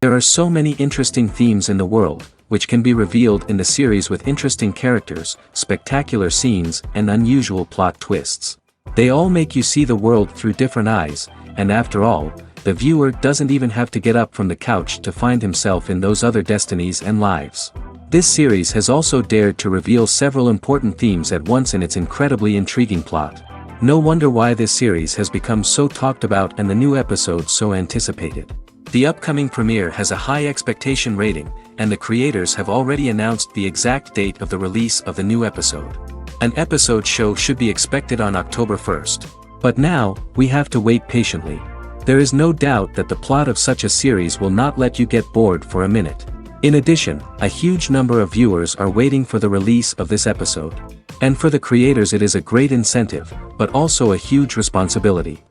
There are so many interesting themes in the world, which can be revealed in the series with interesting characters, spectacular scenes, and unusual plot twists. They all make you see the world through different eyes, and after all, the viewer doesn't even have to get up from the couch to find himself in those other destinies and lives. This series has also dared to reveal several important themes at once in its incredibly intriguing plot. No wonder why this series has become so talked about and the new episodes so anticipated. The upcoming premiere has a high expectation rating, and the creators have already announced the exact date of the release of the new episode. An episode show should be expected on October 1st. But now, we have to wait patiently. There is no doubt that the plot of such a series will not let you get bored for a minute. In addition, a huge number of viewers are waiting for the release of this episode. And for the creators it is a great incentive, but also a huge responsibility.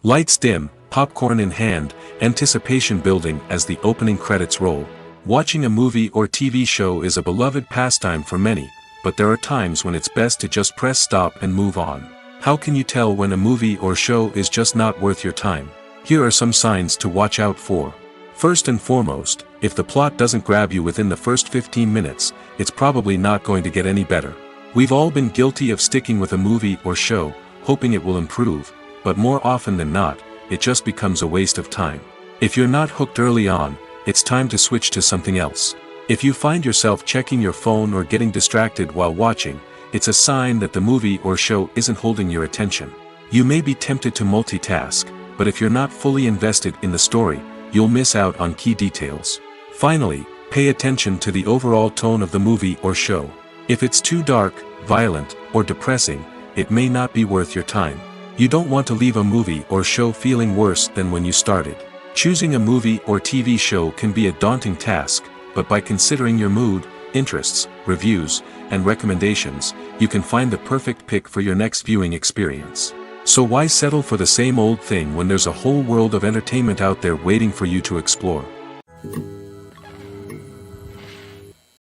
Lights dim, popcorn in hand, anticipation building as the opening credits roll. Watching a movie or TV show is a beloved pastime for many, but there are times when it's best to just press stop and move on. How can you tell when a movie or show is just not worth your time? Here are some signs to watch out for. First and foremost, if the plot doesn't grab you within the first 15 minutes, it's probably not going to get any better. We've all been guilty of sticking with a movie or show, hoping it will improve, but more often than not, it just becomes a waste of time. If you're not hooked early on, it's time to switch to something else. If you find yourself checking your phone or getting distracted while watching, it's a sign that the movie or show isn't holding your attention. You may be tempted to multitask, but if you're not fully invested in the story, you'll miss out on key details. Finally, pay attention to the overall tone of the movie or show. If it's too dark, violent, or depressing, it may not be worth your time. You don't want to leave a movie or show feeling worse than when you started. Choosing a movie or TV show can be a daunting task, but by considering your mood, interests, reviews, and recommendations, you can find the perfect pick for your next viewing experience. So why settle for the same old thing when there's a whole world of entertainment out there waiting for you to explore?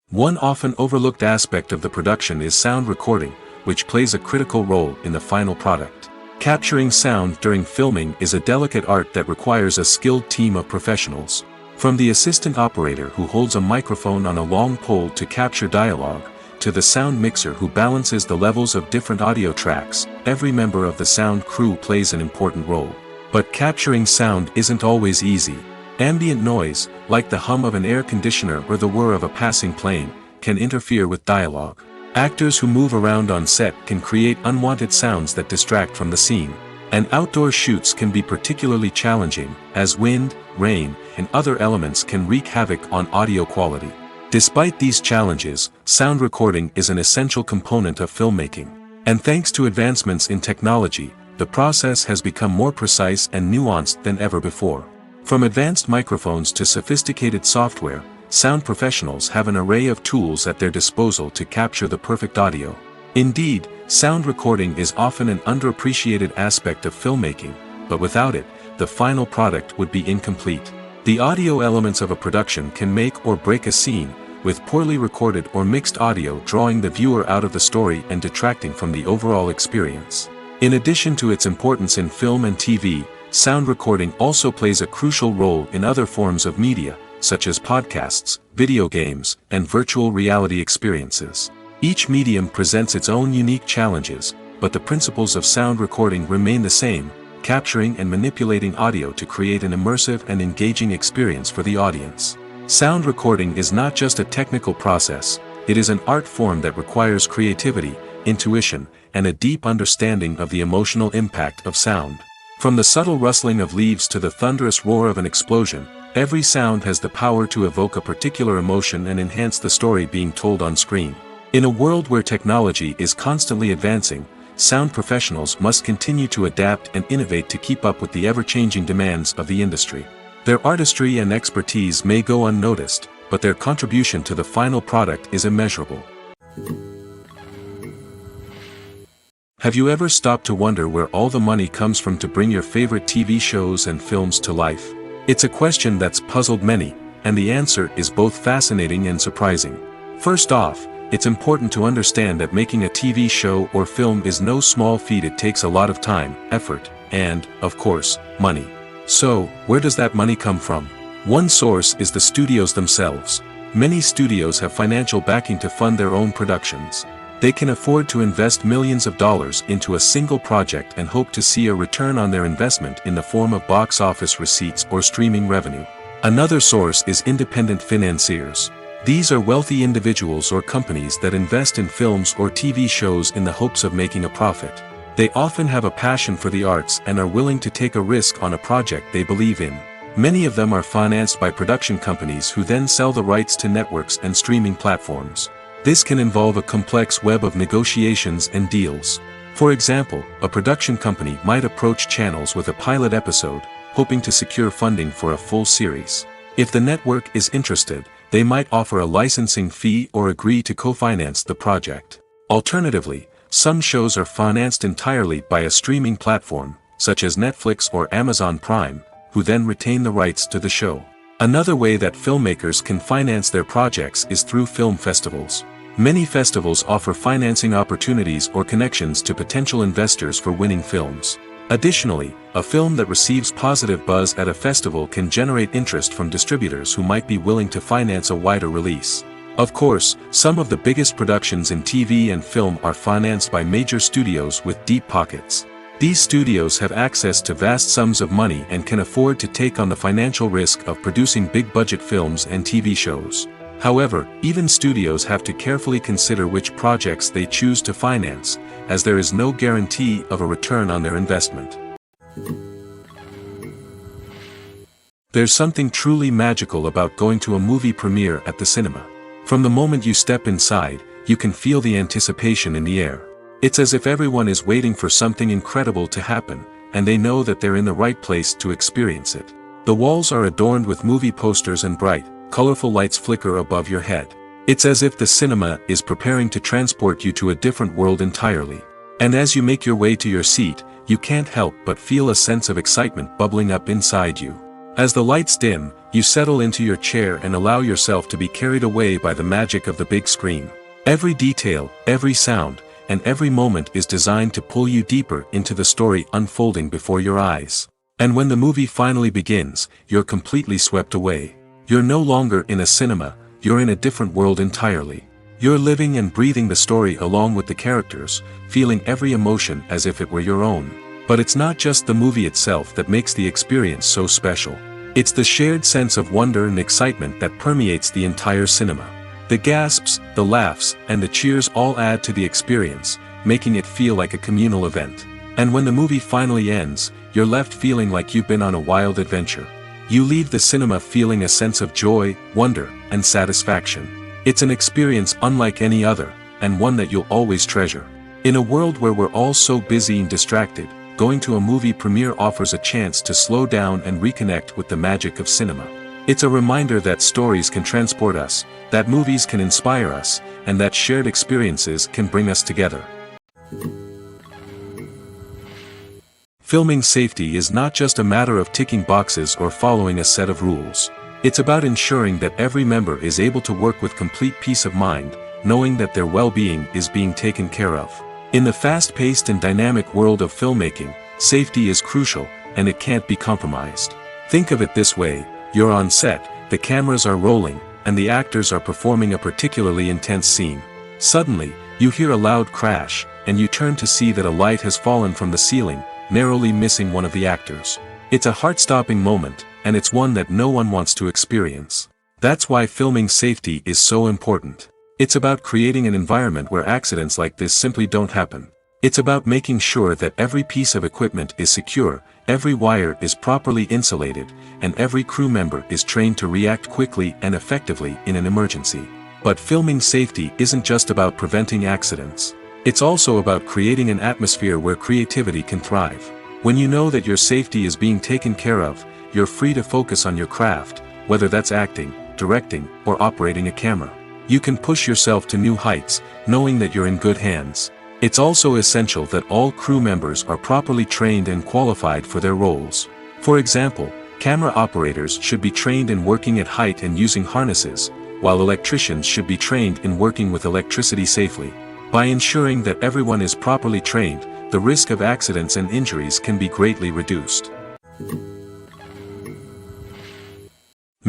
One often overlooked aspect of the production is sound recording, which plays a critical role in the final product. Capturing sound during filming is a delicate art that requires a skilled team of professionals. From the assistant operator who holds a microphone on a long pole to capture dialogue, to the sound mixer who balances the levels of different audio tracks, every member of the sound crew plays an important role. But capturing sound isn't always easy. Ambient noise, like the hum of an air conditioner or the whir of a passing plane, can interfere with dialogue. Actors who move around on set can create unwanted sounds that distract from the scene. And outdoor shoots can be particularly challenging, as wind, rain, and other elements can wreak havoc on audio quality. Despite these challenges, sound recording is an essential component of filmmaking. And thanks to advancements in technology, the process has become more precise and nuanced than ever before. From advanced microphones to sophisticated software, sound professionals have an array of tools at their disposal to capture the perfect audio. Indeed, sound recording is often an underappreciated aspect of filmmaking, but without it, the final product would be incomplete. The audio elements of a production can make or break a scene, with poorly recorded or mixed audio drawing the viewer out of the story and detracting from the overall experience. In addition to its importance in film and TV, sound recording also plays a crucial role in other forms of media, such as podcasts, video games, and virtual reality experiences. Each medium presents its own unique challenges, but the principles of sound recording remain the same, capturing and manipulating audio to create an immersive and engaging experience for the audience. Sound recording is not just a technical process, it is an art form that requires creativity, intuition, and a deep understanding of the emotional impact of sound. From the subtle rustling of leaves to the thunderous roar of an explosion, every sound has the power to evoke a particular emotion and enhance the story being told on screen. In a world where technology is constantly advancing, sound professionals must continue to adapt and innovate to keep up with the ever-changing demands of the industry. Their artistry and expertise may go unnoticed, but their contribution to the final product is immeasurable. Have you ever stopped to wonder where all the money comes from to bring your favorite TV shows and films to life? It's a question that's puzzled many, and the answer is both fascinating and surprising. First off, it's important to understand that making a TV show or film is no small feat. It takes a lot of time, effort, and, of course, money. So, where does that money come from? One source is the studios themselves. Many studios have financial backing to fund their own productions. They can afford to invest millions of dollars into a single project and hope to see a return on their investment in the form of box office receipts or streaming revenue. Another source is independent financiers. These are wealthy individuals or companies that invest in films or TV shows in the hopes of making a profit. They often have a passion for the arts and are willing to take a risk on a project they believe in. Many of them are financed by production companies who then sell the rights to networks and streaming platforms. This can involve a complex web of negotiations and deals. For example, a production company might approach channels with a pilot episode, hoping to secure funding for a full series. If the network is interested, they might offer a licensing fee or agree to co-finance the project. Alternatively, some shows are financed entirely by a streaming platform, such as Netflix or Amazon Prime, who then retain the rights to the show. Another way that filmmakers can finance their projects is through film festivals. Many festivals offer financing opportunities or connections to potential investors for winning films. Additionally, a film that receives positive buzz at a festival can generate interest from distributors who might be willing to finance a wider release. Of course, some of the biggest productions in TV and film are financed by major studios with deep pockets. These studios have access to vast sums of money and can afford to take on the financial risk of producing big-budget films and TV shows. However, even studios have to carefully consider which projects they choose to finance, as there is no guarantee of a return on their investment. There's something truly magical about going to a movie premiere at the cinema. From the moment you step inside, you can feel the anticipation in the air. It's as if everyone is waiting for something incredible to happen, and they know that they're in the right place to experience it. The walls are adorned with movie posters and bright, colorful lights flicker above your head. It's as if the cinema is preparing to transport you to a different world entirely. And as you make your way to your seat, you can't help but feel a sense of excitement bubbling up inside you. As the lights dim, you settle into your chair and allow yourself to be carried away by the magic of the big screen. Every detail, every sound, and every moment is designed to pull you deeper into the story unfolding before your eyes. And when the movie finally begins, you're completely swept away. You're no longer in a cinema, you're in a different world entirely. You're living and breathing the story along with the characters, feeling every emotion as if it were your own. But it's not just the movie itself that makes the experience so special. It's the shared sense of wonder and excitement that permeates the entire cinema. The gasps, the laughs, and the cheers all add to the experience, making it feel like a communal event. And when the movie finally ends, you're left feeling like you've been on a wild adventure. You leave the cinema feeling a sense of joy, wonder, and satisfaction. It's an experience unlike any other, and one that you'll always treasure. In a world where we're all so busy and distracted, going to a movie premiere offers a chance to slow down and reconnect with the magic of cinema. It's a reminder that stories can transport us, that movies can inspire us, and that shared experiences can bring us together. Filming safety is not just a matter of ticking boxes or following a set of rules. It's about ensuring that every member is able to work with complete peace of mind, knowing that their well-being is being taken care of. In the fast-paced and dynamic world of filmmaking, safety is crucial, and it can't be compromised. Think of it this way: you're on set, the cameras are rolling, and the actors are performing a particularly intense scene. Suddenly, you hear a loud crash, and you turn to see that a light has fallen from the ceiling, narrowly missing one of the actors. It's a heart-stopping moment, and it's one that no one wants to experience. That's why filming safety is so important. It's about creating an environment where accidents like this simply don't happen. It's about making sure that every piece of equipment is secure, every wire is properly insulated, and every crew member is trained to react quickly and effectively in an emergency. But filming safety isn't just about preventing accidents. It's also about creating an atmosphere where creativity can thrive. When you know that your safety is being taken care of, you're free to focus on your craft, whether that's acting, directing, or operating a camera. You can push yourself to new heights, knowing that you're in good hands. It's also essential that all crew members are properly trained and qualified for their roles. For example, camera operators should be trained in working at height and using harnesses, while electricians should be trained in working with electricity safely. By ensuring that everyone is properly trained, the risk of accidents and injuries can be greatly reduced.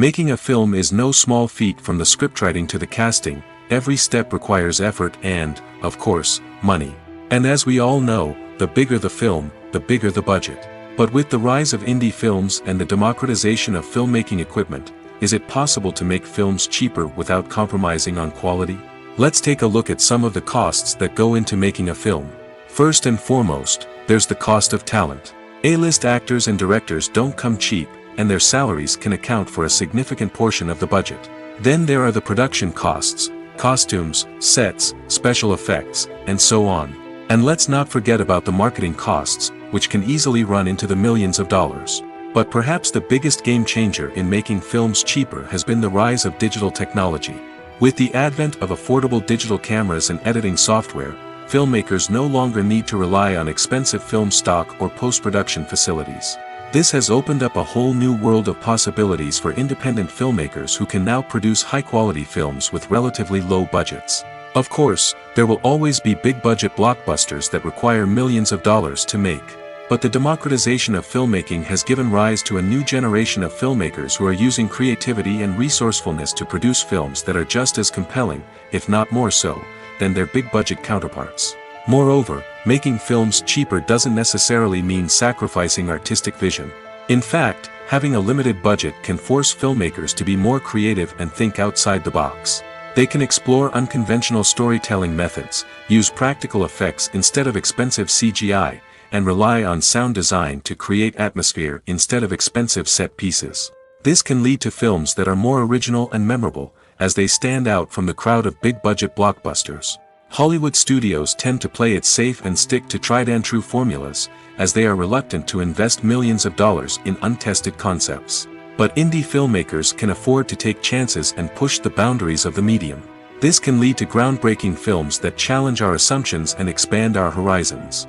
Making a film is no small feat. From the scriptwriting to the casting, every step requires effort and, of course, money. And as we all know, the bigger the film, the bigger the budget. But with the rise of indie films and the democratization of filmmaking equipment, is it possible to make films cheaper without compromising on quality? Let's take a look at some of the costs that go into making a film. First and foremost, there's the cost of talent. A-list actors and directors don't come cheap, and their salaries can account for a significant portion of the budget. Then there are the production costs, costumes, sets, special effects, and so on. And let's not forget about the marketing costs, which can easily run into the millions of dollars. But perhaps the biggest game changer in making films cheaper has been the rise of digital technology. With the advent of affordable digital cameras and editing software, filmmakers no longer need to rely on expensive film stock or post-production facilities. This has opened up a whole new world of possibilities for independent filmmakers who can now produce high-quality films with relatively low budgets. Of course, there will always be big-budget blockbusters that require millions of dollars to make. But the democratization of filmmaking has given rise to a new generation of filmmakers who are using creativity and resourcefulness to produce films that are just as compelling, if not more so, than their big-budget counterparts. Moreover, making films cheaper doesn't necessarily mean sacrificing artistic vision. In fact, having a limited budget can force filmmakers to be more creative and think outside the box. They can explore unconventional storytelling methods, use practical effects instead of expensive CGI, and rely on sound design to create atmosphere instead of expensive set pieces. This can lead to films that are more original and memorable, as they stand out from the crowd of big-budget blockbusters. Hollywood studios tend to play it safe and stick to tried-and-true formulas, as they are reluctant to invest millions of dollars in untested concepts. But indie filmmakers can afford to take chances and push the boundaries of the medium. This can lead to groundbreaking films that challenge our assumptions and expand our horizons.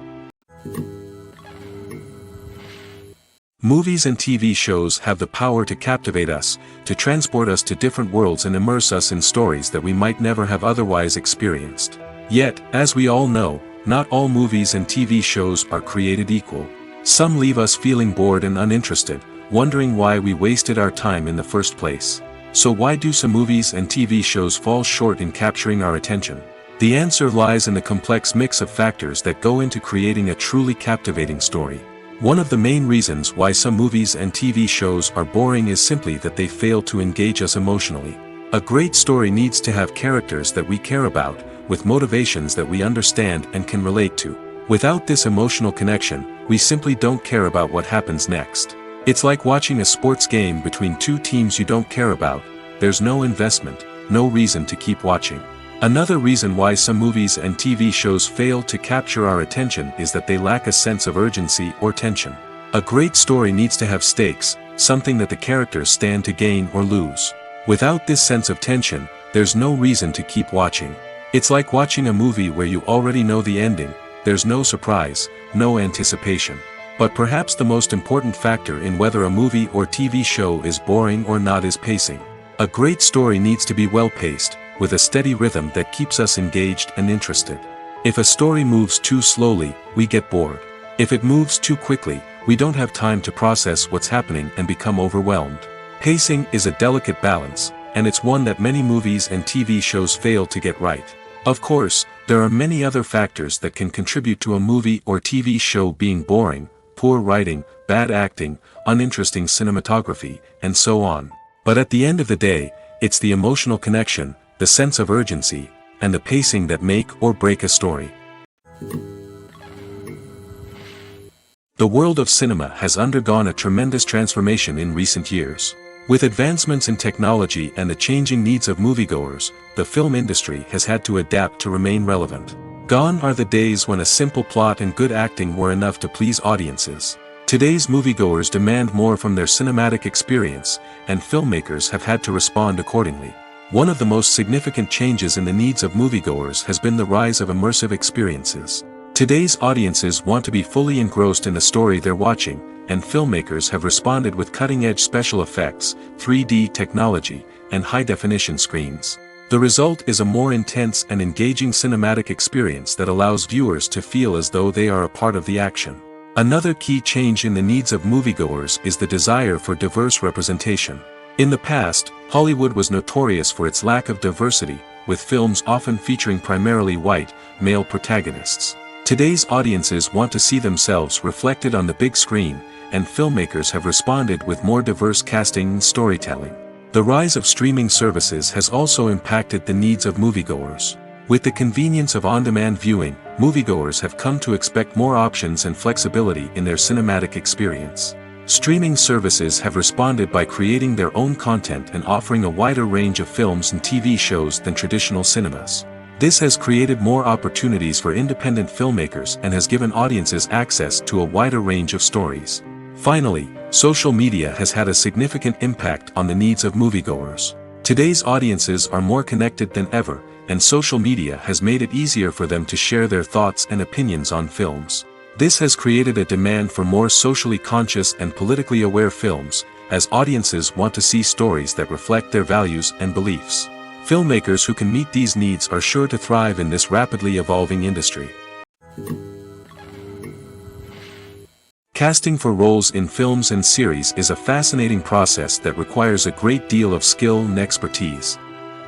Movies and TV shows have the power to captivate us, to transport us to different worlds and immerse us in stories that we might never have otherwise experienced. Yet, as we all know, not all movies and TV shows are created equal. Some leave us feeling bored and uninterested, wondering why we wasted our time in the first place. So why do some movies and TV shows fall short in capturing our attention? The answer lies in the complex mix of factors that go into creating a truly captivating story. One of the main reasons why some movies and TV shows are boring is simply that they fail to engage us emotionally. A great story needs to have characters that we care about, with motivations that we understand and can relate to. Without this emotional connection, we simply don't care about what happens next. It's like watching a sports game between two teams you don't care about. There's no investment, no reason to keep watching. Another reason why some movies and TV shows fail to capture our attention is that they lack a sense of urgency or tension. A great story needs to have stakes, something that the characters stand to gain or lose. Without this sense of tension, there's no reason to keep watching. It's like watching a movie where you already know the ending. There's no surprise, no anticipation. But perhaps the most important factor in whether a movie or TV show is boring or not is pacing. A great story needs to be well-paced, with a steady rhythm that keeps us engaged and interested. If a story moves too slowly, we get bored. If it moves too quickly, we don't have time to process what's happening and become overwhelmed. Pacing is a delicate balance, and it's one that many movies and TV shows fail to get right. Of course, there are many other factors that can contribute to a movie or TV show being boring: poor writing, bad acting, uninteresting cinematography, and so on. But at the end of the day, it's the emotional connection, the sense of urgency, and the pacing that make or break a story. The world of cinema has undergone a tremendous transformation in recent years. With advancements in technology and the changing needs of moviegoers, the film industry has had to adapt to remain relevant. Gone are the days when a simple plot and good acting were enough to please audiences. Today's moviegoers demand more from their cinematic experience, and filmmakers have had to respond accordingly. One of the most significant changes in the needs of moviegoers has been the rise of immersive experiences. Today's audiences want to be fully engrossed in the story they're watching, and filmmakers have responded with cutting-edge special effects, 3D technology, and high-definition screens. The result is a more intense and engaging cinematic experience that allows viewers to feel as though they are a part of the action. Another key change in the needs of moviegoers is the desire for diverse representation. In the past, Hollywood was notorious for its lack of diversity, with films often featuring primarily white, male protagonists. Today's audiences want to see themselves reflected on the big screen, and filmmakers have responded with more diverse casting and storytelling. The rise of streaming services has also impacted the needs of moviegoers. With the convenience of on-demand viewing, moviegoers have come to expect more options and flexibility in their cinematic experience. Streaming services have responded by creating their own content and offering a wider range of films and TV shows than traditional cinemas. This has created more opportunities for independent filmmakers and has given audiences access to a wider range of stories. Finally, social media has had a significant impact on the needs of moviegoers. Today's audiences are more connected than ever, and social media has made it easier for them to share their thoughts and opinions on films. This has created a demand for more socially conscious and politically aware films, as audiences want to see stories that reflect their values and beliefs. Filmmakers who can meet these needs are sure to thrive in this rapidly evolving industry. Casting for roles in films and series is a fascinating process that requires a great deal of skill and expertise.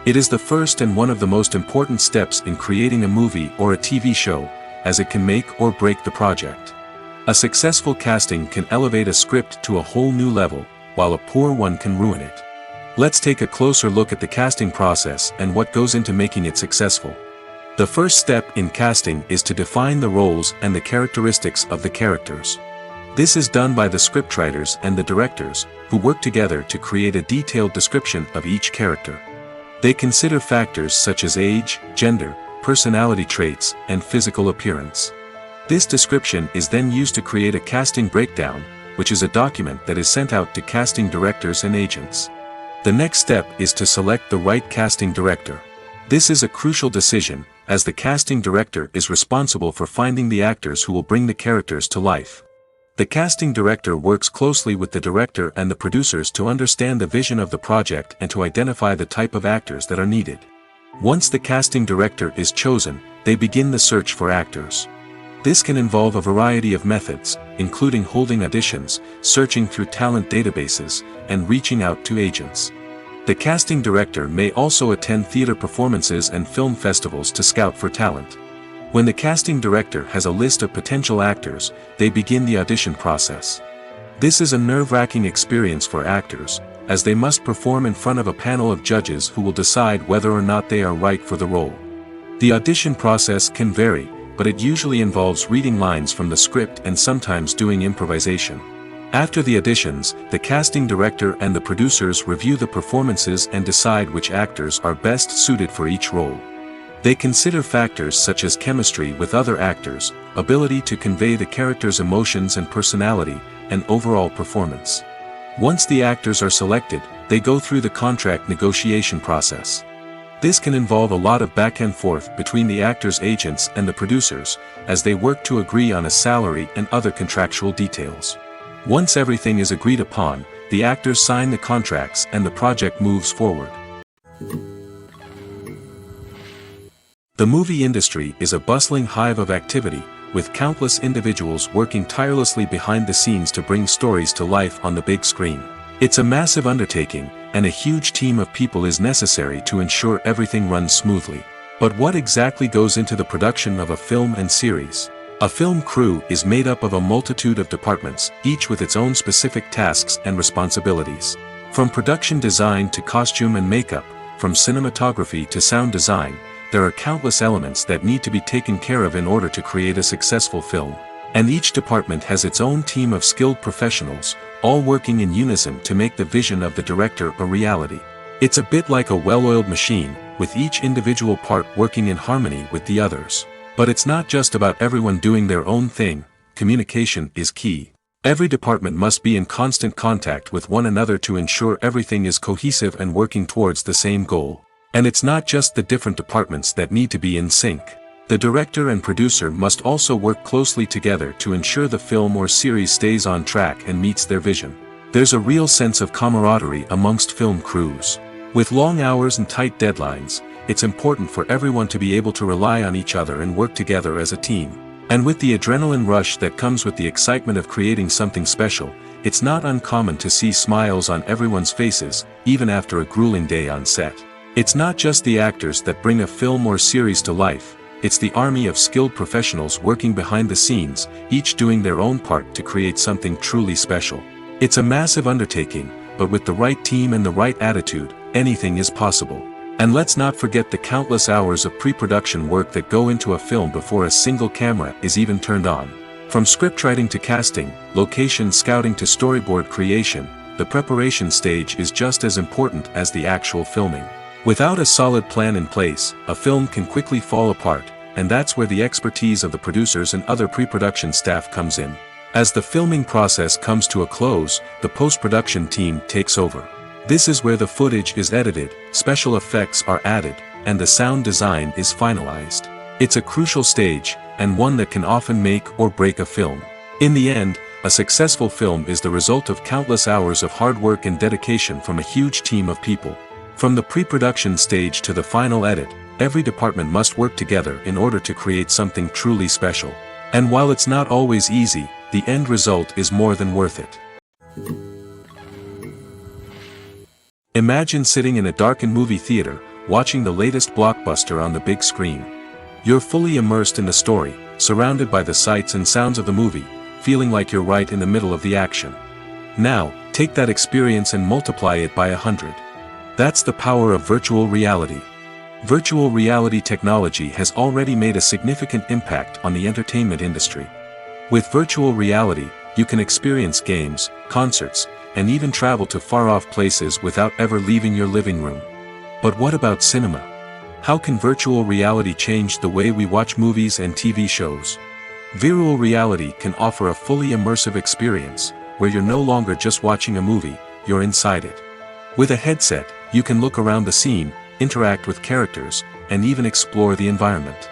It is the first and one of the most important steps in creating a movie or a TV show, as it can make or break the project. A successful casting can elevate a script to a whole new level, while a poor one can ruin it. Let's take a closer look at the casting process and what goes into making it successful. The first step in casting is to define the roles and the characteristics of the characters. This is done by the scriptwriters and the directors, who work together to create a detailed description of each character. They consider factors such as age, gender, personality traits, and physical appearance. This description is then used to create a casting breakdown, which is a document that is sent out to casting directors and agents. The next step is to select the right casting director. This is a crucial decision, as the casting director is responsible for finding the actors who will bring the characters to life. The casting director works closely with the director and the producers to understand the vision of the project and to identify the type of actors that are needed. Once the casting director is chosen, they begin the search for actors. This can involve a variety of methods, including holding auditions, searching through talent databases, and reaching out to agents. The casting director may also attend theater performances and film festivals to scout for talent. When the casting director has a list of potential actors, they begin the audition process. This is a nerve-wracking experience for actors, as they must perform in front of a panel of judges who will decide whether or not they are right for the role. The audition process can vary, but it usually involves reading lines from the script and sometimes doing improvisation. After the auditions, the casting director and the producers review the performances and decide which actors are best suited for each role. They consider factors such as chemistry with other actors, ability to convey the character's emotions and personality, and overall performance. Once the actors are selected, they go through the contract negotiation process. This can involve a lot of back and forth between the actors' agents and the producers, as they work to agree on a salary and other contractual details. Once everything is agreed upon, the actors sign the contracts and the project moves forward. The movie industry is a bustling hive of activity, with countless individuals working tirelessly behind the scenes to bring stories to life on the big screen. It's a massive undertaking, and a huge team of people is necessary to ensure everything runs smoothly. But what exactly goes into the production of a film and series? A film crew is made up of a multitude of departments, each with its own specific tasks and responsibilities. From production design to costume and makeup, from cinematography to sound design, there are countless elements that need to be taken care of in order to create a successful film. And each department has its own team of skilled professionals, all working in unison to make the vision of the director a reality. It's a bit like a well-oiled machine, with each individual part working in harmony with the others. But it's not just about everyone doing their own thing. Communication is key. Every department must be in constant contact with one another to ensure everything is cohesive and working towards the same goal. And it's not just the different departments that need to be in sync. The director and producer must also work closely together to ensure the film or series stays on track and meets their vision. There's a real sense of camaraderie amongst film crews. With long hours and tight deadlines, it's important for everyone to be able to rely on each other and work together as a team. And with the adrenaline rush that comes with the excitement of creating something special, it's not uncommon to see smiles on everyone's faces, even after a grueling day on set. It's not just the actors that bring a film or series to life, it's the army of skilled professionals working behind the scenes, each doing their own part to create something truly special. It's a massive undertaking, but with the right team and the right attitude, anything is possible. And let's not forget the countless hours of pre-production work that go into a film before a single camera is even turned on. From scriptwriting to casting, location scouting to storyboard creation, the preparation stage is just as important as the actual filming. Without a solid plan in place, a film can quickly fall apart, and that's where the expertise of the producers and other pre-production staff comes in. As the filming process comes to a close, the post-production team takes over. This is where the footage is edited, special effects are added, and the sound design is finalized. It's a crucial stage, and one that can often make or break a film. In the end, a successful film is the result of countless hours of hard work and dedication from a huge team of people. From the pre-production stage to the final edit, every department must work together in order to create something truly special. And while it's not always easy, the end result is more than worth it. Imagine sitting in a darkened movie theater, watching the latest blockbuster on the big screen. You're fully immersed in the story, surrounded by the sights and sounds of the movie, feeling like you're right in the middle of the action. Now, take that experience and multiply it by 100. That's the power of virtual reality. Virtual reality technology has already made a significant impact on the entertainment industry. With virtual reality, you can experience games, concerts, and even travel to far-off places without ever leaving your living room. But what about cinema? How can virtual reality change the way we watch movies and TV shows? Virtual reality can offer a fully immersive experience, where you're no longer just watching a movie, you're inside it. With a headset, you can look around the scene, interact with characters, and even explore the environment.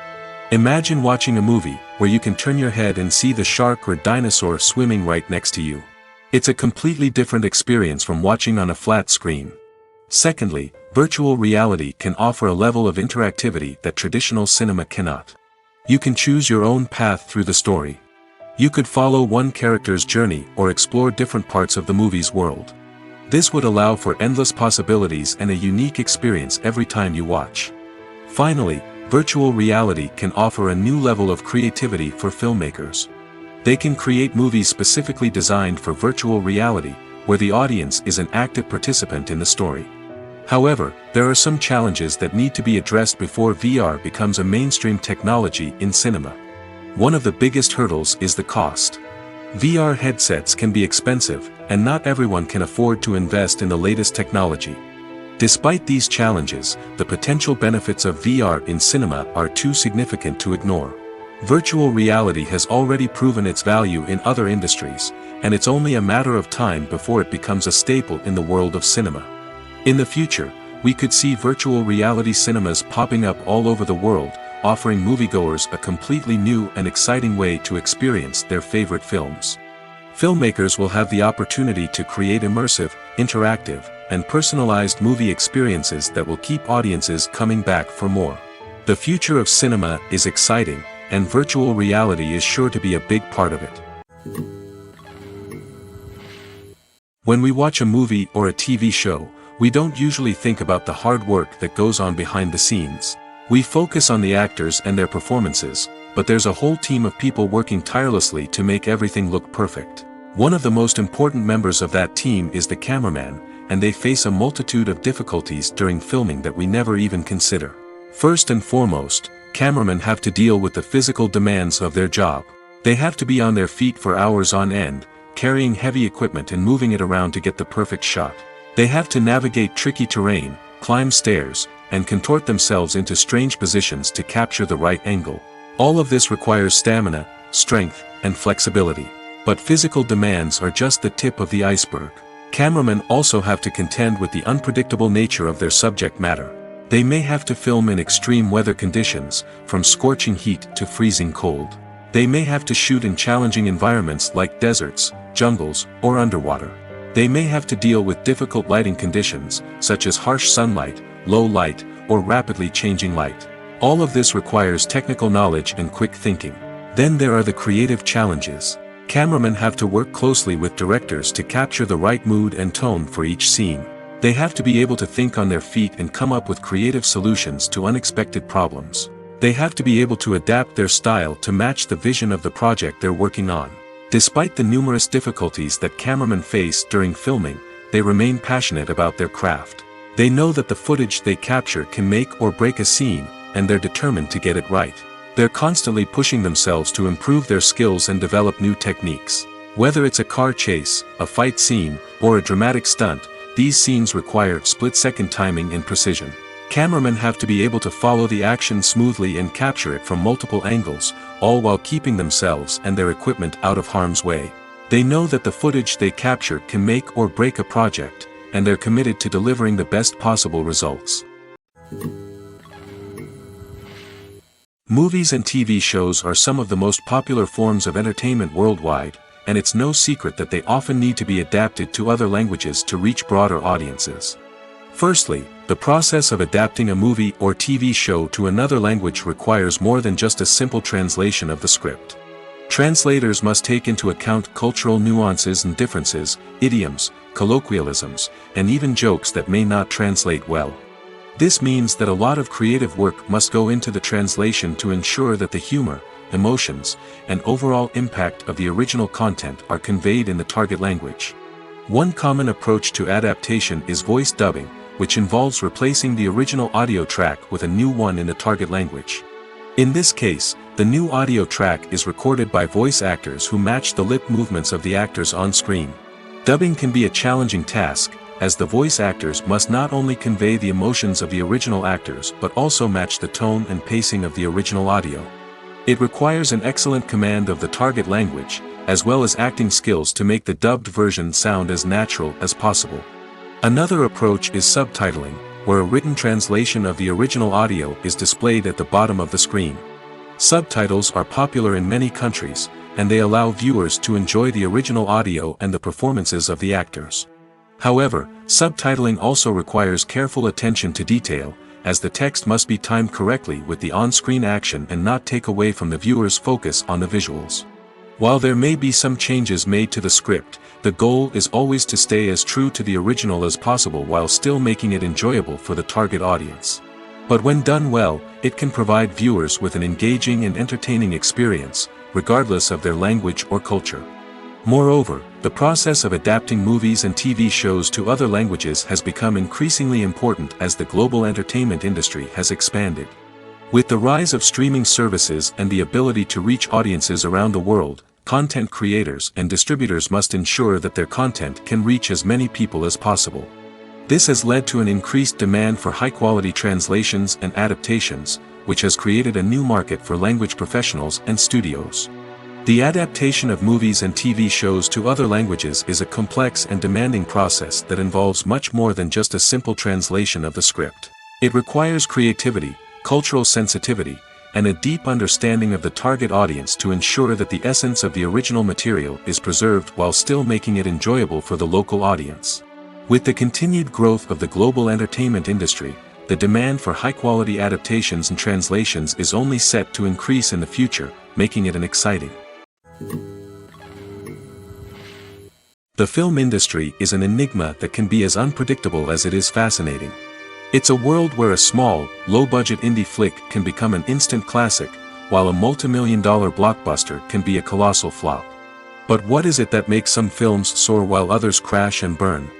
Imagine watching a movie where you can turn your head and see the shark or dinosaur swimming right next to you. It's a completely different experience from watching on a flat screen. Secondly, virtual reality can offer a level of interactivity that traditional cinema cannot. You can choose your own path through the story. You could follow one character's journey or explore different parts of the movie's world. This would allow for endless possibilities and a unique experience every time you watch. Finally, virtual reality can offer a new level of creativity for filmmakers. They can create movies specifically designed for virtual reality, where the audience is an active participant in the story. However, there are some challenges that need to be addressed before VR becomes a mainstream technology in cinema. One of the biggest hurdles is the cost. VR headsets can be expensive, and not everyone can afford to invest in the latest technology. Despite these challenges, the potential benefits of VR in cinema are too significant to ignore. Virtual reality has already proven its value in other industries, and it's only a matter of time before it becomes a staple in the world of cinema. In the future, we could see virtual reality cinemas popping up all over the world, offering moviegoers a completely new and exciting way to experience their favorite films. Filmmakers will have the opportunity to create immersive, interactive, and personalized movie experiences that will keep audiences coming back for more. The future of cinema is exciting, and virtual reality is sure to be a big part of it. When we watch a movie or a TV show, we don't usually think about the hard work that goes on behind the scenes. We focus on the actors and their performances, but there's a whole team of people working tirelessly to make everything look perfect. One of the most important members of that team is the cameraman, and they face a multitude of difficulties during filming that we never even consider. First and foremost, cameramen have to deal with the physical demands of their job. They have to be on their feet for hours on end, carrying heavy equipment and moving it around to get the perfect shot. They have to navigate tricky terrain, climb stairs, and contort themselves into strange positions to capture the right angle. All of this requires stamina, strength, and flexibility. But physical demands are just the tip of the iceberg. Cameramen also have to contend with the unpredictable nature of their subject matter. They may have to film in extreme weather conditions, from scorching heat to freezing cold. They may have to shoot in challenging environments like deserts, jungles, or underwater. They may have to deal with difficult lighting conditions, such as harsh sunlight, low light, or rapidly changing light. All of this requires technical knowledge and quick thinking. Then there are the creative challenges. Cameramen have to work closely with directors to capture the right mood and tone for each scene. They have to be able to think on their feet and come up with creative solutions to unexpected problems. They have to be able to adapt their style to match the vision of the project they're working on. Despite the numerous difficulties that cameramen face during filming, they remain passionate about their craft. They know that the footage they capture can make or break a scene, and they're determined to get it right. They're constantly pushing themselves to improve their skills and develop new techniques. Whether it's a car chase, a fight scene, or a dramatic stunt, these scenes require split-second timing and precision. Cameramen have to be able to follow the action smoothly and capture it from multiple angles, all while keeping themselves and their equipment out of harm's way. They know that the footage they capture can make or break a project, and they're committed to delivering the best possible results. Movies and TV shows are some of the most popular forms of entertainment worldwide, and it's no secret that they often need to be adapted to other languages to reach broader audiences. Firstly, the process of adapting a movie or TV show to another language requires more than just a simple translation of the script. Translators must take into account cultural nuances and differences, idioms, colloquialisms, and even jokes that may not translate well. This means that a lot of creative work must go into the translation to ensure that the humor, emotions, and overall impact of the original content are conveyed in the target language. One common approach to adaptation is voice dubbing, which involves replacing the original audio track with a new one in the target language. In this case, the new audio track is recorded by voice actors who match the lip movements of the actors on screen. Dubbing can be a challenging task, as the voice actors must not only convey the emotions of the original actors but also match the tone and pacing of the original audio. It requires an excellent command of the target language, as well as acting skills to make the dubbed version sound as natural as possible. Another approach is subtitling, where a written translation of the original audio is displayed at the bottom of the screen. Subtitles are popular in many countries, and they allow viewers to enjoy the original audio and the performances of the actors. However, subtitling also requires careful attention to detail, as the text must be timed correctly with the on-screen action and not take away from the viewer's focus on the visuals. While there may be some changes made to the script, the goal is always to stay as true to the original as possible while still making it enjoyable for the target audience. But when done well, it can provide viewers with an engaging and entertaining experience, regardless of their language or culture. Moreover, the process of adapting movies and TV shows to other languages has become increasingly important as the global entertainment industry has expanded. With the rise of streaming services and the ability to reach audiences around the world, content creators and distributors must ensure that their content can reach as many people as possible. This has led to an increased demand for high-quality translations and adaptations, which has created a new market for language professionals and studios. The adaptation of movies and TV shows to other languages is a complex and demanding process that involves much more than just a simple translation of the script. It requires creativity, cultural sensitivity, and a deep understanding of the target audience to ensure that the essence of the original material is preserved while still making it enjoyable for the local audience. With the continued growth of the global entertainment industry, the demand for high-quality adaptations and translations is only set to increase in the future, making it exciting. The film industry is an enigma that can be as unpredictable as it is fascinating. It's a world where a small, low-budget indie flick can become an instant classic, while a multi-million-dollar blockbuster can be a colossal flop. But what is it that makes some films soar while others crash and burn?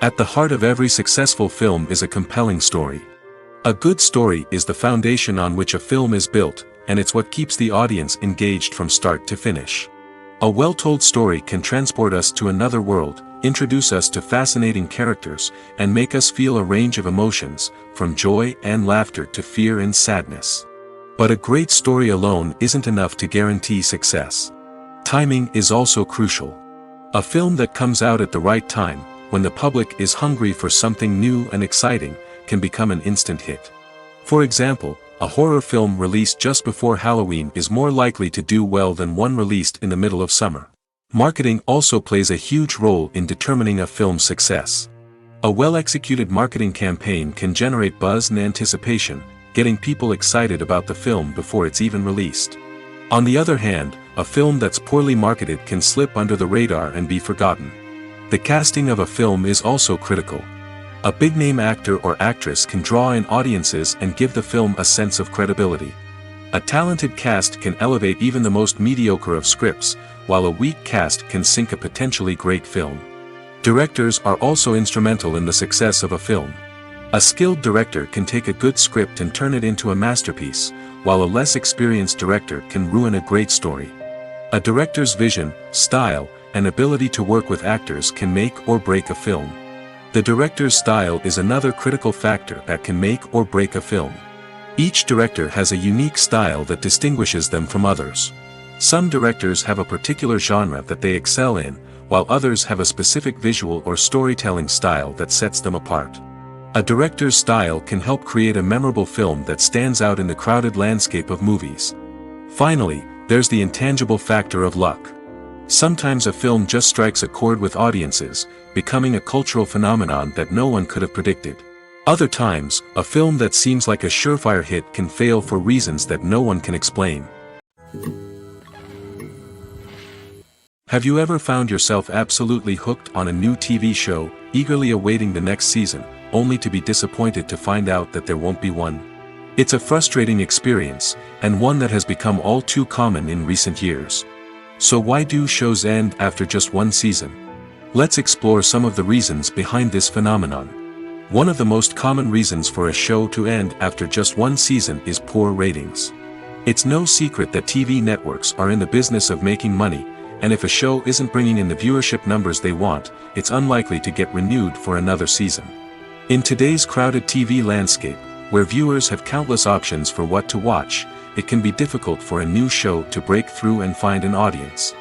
At the heart of every successful film is a compelling story. A good story is the foundation on which a film is built, and it's what keeps the audience engaged from start to finish. A well-told story can transport us to another world, introduce us to fascinating characters, and make us feel a range of emotions, from joy and laughter to fear and sadness. But a great story alone isn't enough to guarantee success. Timing is also crucial. A film that comes out at the right time, when the public is hungry for something new and exciting, can become an instant hit. For example, a horror film released just before Halloween is more likely to do well than one released in the middle of summer. Marketing also plays a huge role in determining a film's success. A well-executed marketing campaign can generate buzz and anticipation, getting people excited about the film before it's even released. On the other hand, a film that's poorly marketed can slip under the radar and be forgotten. The casting of a film is also critical. A big-name actor or actress can draw in audiences and give the film a sense of credibility. A talented cast can elevate even the most mediocre of scripts, while a weak cast can sink a potentially great film. Directors are also instrumental in the success of a film. A skilled director can take a good script and turn it into a masterpiece, while a less experienced director can ruin a great story. A director's vision, style, and ability to work with actors can make or break a film. The director's style is another critical factor that can make or break a film. Each director has a unique style that distinguishes them from others. Some directors have a particular genre that they excel in, while others have a specific visual or storytelling style that sets them apart. A director's style can help create a memorable film that stands out in the crowded landscape of movies. Finally, there's the intangible factor of luck. Sometimes a film just strikes a chord with audiences, becoming a cultural phenomenon that no one could have predicted. Other times, a film that seems like a surefire hit can fail for reasons that no one can explain. Have you ever found yourself absolutely hooked on a new TV show, eagerly awaiting the next season, only to be disappointed to find out that there won't be one? It's a frustrating experience, and one that has become all too common in recent years. So why do shows end after just one season? Let's explore some of the reasons behind this phenomenon. One of the most common reasons for a show to end after just one season is poor ratings. It's no secret that TV networks are in the business of making money, and if a show isn't bringing in the viewership numbers they want, it's unlikely to get renewed for another season. In today's crowded TV landscape, where viewers have countless options for what to watch, it can be difficult for a new show to break through and find an audience.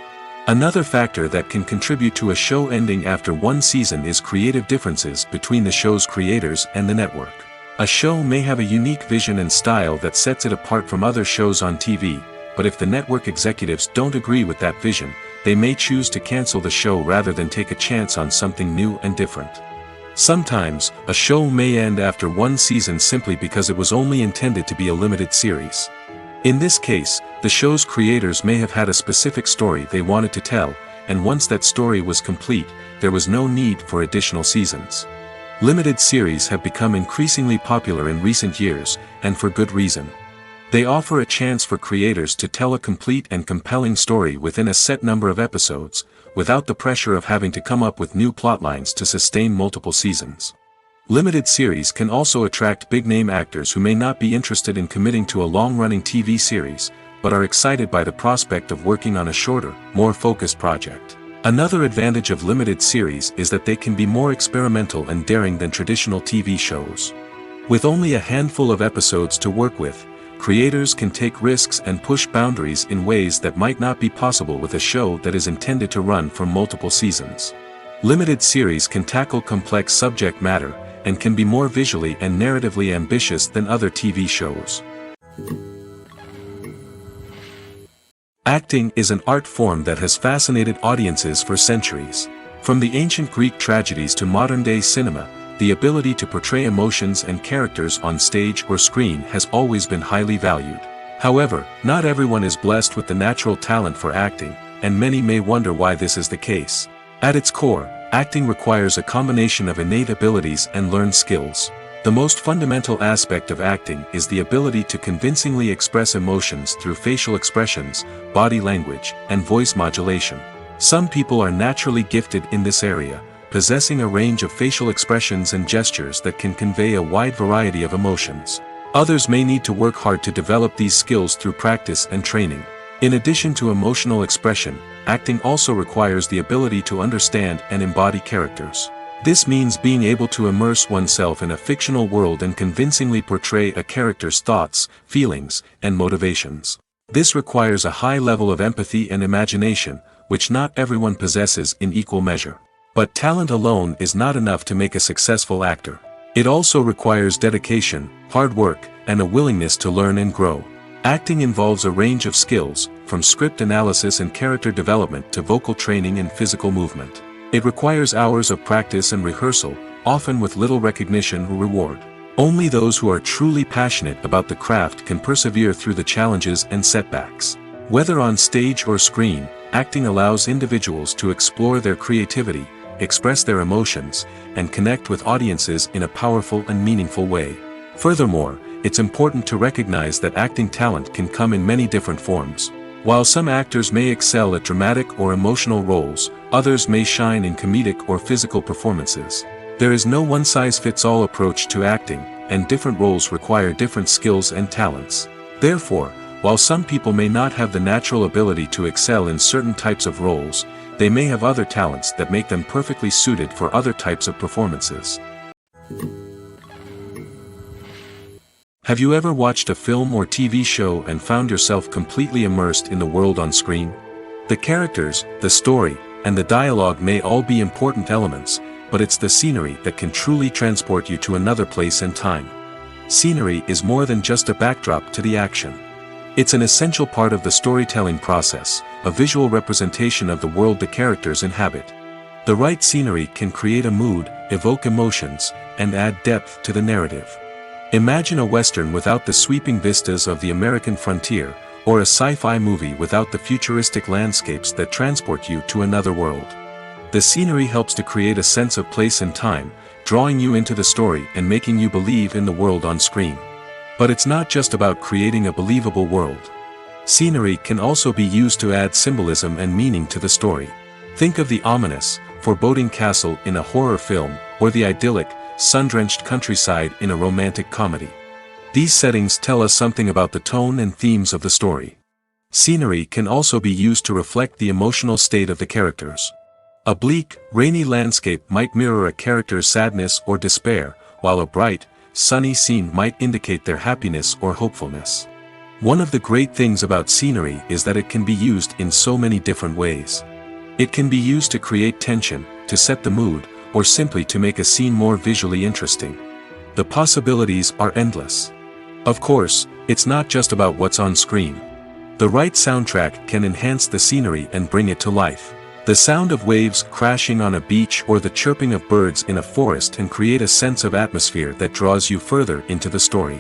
Another factor that can contribute to a show ending after one season is creative differences between the show's creators and the network. A show may have a unique vision and style that sets it apart from other shows on TV, but if the network executives don't agree with that vision, they may choose to cancel the show rather than take a chance on something new and different. Sometimes, a show may end after one season simply because it was only intended to be a limited series. In this case, the show's creators may have had a specific story they wanted to tell, and once that story was complete, there was no need for additional seasons. Limited series have become increasingly popular in recent years, and for good reason. They offer a chance for creators to tell a complete and compelling story within a set number of episodes, without the pressure of having to come up with new plotlines to sustain multiple seasons. Limited series can also attract big-name actors who may not be interested in committing to a long-running TV series, but are excited by the prospect of working on a shorter, more focused project. Another advantage of limited series is that they can be more experimental and daring than traditional TV shows. With only a handful of episodes to work with, creators can take risks and push boundaries in ways that might not be possible with a show that is intended to run for multiple seasons. Limited series can tackle complex subject matter, and can be more visually and narratively ambitious than other TV shows. Acting is an art form that has fascinated audiences for centuries. From the ancient Greek tragedies to modern-day cinema, the ability to portray emotions and characters on stage or screen has always been highly valued. However, not everyone is blessed with the natural talent for acting, and many may wonder why this is the case. At its core, acting requires a combination of innate abilities and learned skills. The most fundamental aspect of acting is the ability to convincingly express emotions through facial expressions, body language, and voice modulation. Some people are naturally gifted in this area, possessing a range of facial expressions and gestures that can convey a wide variety of emotions. Others may need to work hard to develop these skills through practice and training. In addition to emotional expression, acting also requires the ability to understand and embody characters. This means being able to immerse oneself in a fictional world and convincingly portray a character's thoughts, feelings, and motivations. This requires a high level of empathy and imagination, which not everyone possesses in equal measure. But talent alone is not enough to make a successful actor. It also requires dedication, hard work, and a willingness to learn and grow. Acting involves a range of skills, from script analysis and character development to vocal training and physical movement. It requires hours of practice and rehearsal, often with little recognition or reward. Only those who are truly passionate about the craft can persevere through the challenges and setbacks. Whether on stage or screen, acting allows individuals to explore their creativity, express their emotions, and connect with audiences in a powerful and meaningful way. Furthermore, it's important to recognize that acting talent can come in many different forms. While some actors may excel at dramatic or emotional roles, others may shine in comedic or physical performances. There is no one-size-fits-all approach to acting, and different roles require different skills and talents. Therefore, while some people may not have the natural ability to excel in certain types of roles, they may have other talents that make them perfectly suited for other types of performances. Have you ever watched a film or TV show and found yourself completely immersed in the world on screen? The characters, the story, and the dialogue may all be important elements, but it's the scenery that can truly transport you to another place and time. Scenery is more than just a backdrop to the action. It's an essential part of the storytelling process, a visual representation of the world the characters inhabit. The right scenery can create a mood, evoke emotions, and add depth to the narrative. Imagine a Western without the sweeping vistas of the American frontier, or a sci-fi movie without the futuristic landscapes that transport you to another world. The scenery helps to create a sense of place and time, drawing you into the story and making you believe in the world on screen. But it's not just about creating a believable world. Scenery can also be used to add symbolism and meaning to the story. Think of the ominous, foreboding castle in a horror film, or the idyllic, sun-drenched countryside in a romantic comedy. These settings tell us something about the tone and themes of the story. Scenery can also be used to reflect the emotional state of the characters. A bleak, rainy landscape might mirror a character's sadness or despair, while a bright, sunny scene might indicate their happiness or hopefulness. One of the great things about scenery is that it can be used in so many different ways. It can be used to create tension, to set the mood, or simply to make a scene more visually interesting. The possibilities are endless. Of course, it's not just about what's on screen. The right soundtrack can enhance the scenery and bring it to life. The sound of waves crashing on a beach or the chirping of birds in a forest can create a sense of atmosphere that draws you further into the story.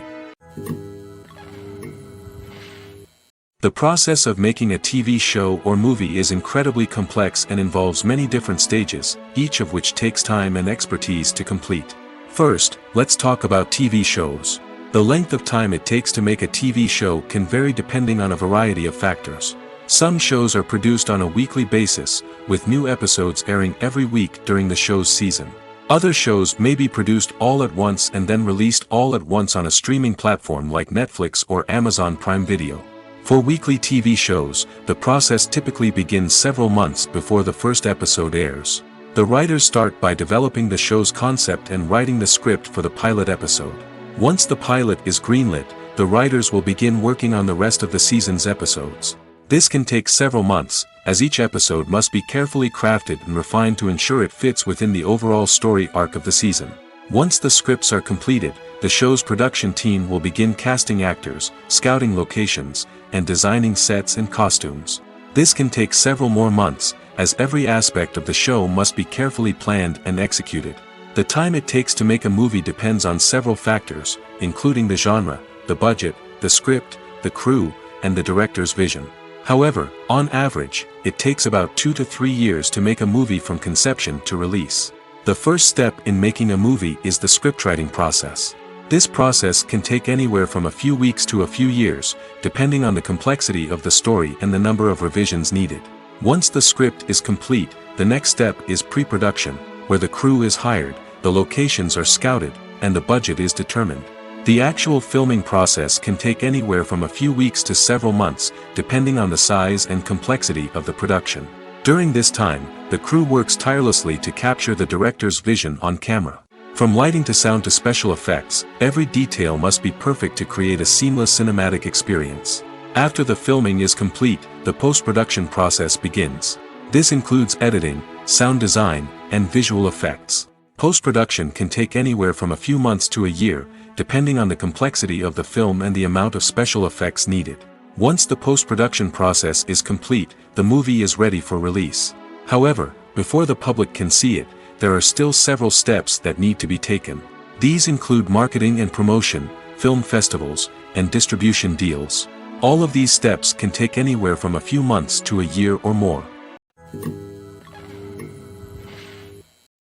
The process of making a TV show or movie is incredibly complex and involves many different stages, each of which takes time and expertise to complete. First, let's talk about TV shows. The length of time it takes to make a TV show can vary depending on a variety of factors. Some shows are produced on a weekly basis, with new episodes airing every week during the show's season. Other shows may be produced all at once and then released all at once on a streaming platform like Netflix or Amazon Prime Video. For weekly TV shows, the process typically begins several months before the first episode airs. The writers start by developing the show's concept and writing the script for the pilot episode. Once the pilot is greenlit, the writers will begin working on the rest of the season's episodes. This can take several months, as each episode must be carefully crafted and refined to ensure it fits within the overall story arc of the season. Once the scripts are completed, the show's production team will begin casting actors, scouting locations, and designing sets and costumes. This can take several more months, as every aspect of the show must be carefully planned and executed. The time it takes to make a movie depends on several factors, including the genre, the budget, the script, the crew, and the director's vision. However, on average, it takes about 2 to 3 years to make a movie from conception to release. The first step in making a movie is the scriptwriting process. This process can take anywhere from a few weeks to a few years, depending on the complexity of the story and the number of revisions needed. Once the script is complete, the next step is pre-production, where the crew is hired, the locations are scouted, and the budget is determined. The actual filming process can take anywhere from a few weeks to several months, depending on the size and complexity of the production. During this time, the crew works tirelessly to capture the director's vision on camera. From lighting to sound to special effects, every detail must be perfect to create a seamless cinematic experience. After the filming is complete, the post-production process begins. This includes editing, sound design, and visual effects. Post-production can take anywhere from a few months to a year, depending on the complexity of the film and the amount of special effects needed. Once the post-production process is complete, the movie is ready for release. However, before the public can see it, there are still several steps that need to be taken. These include marketing and promotion, film festivals, and distribution deals. All of these steps can take anywhere from a few months to a year or more.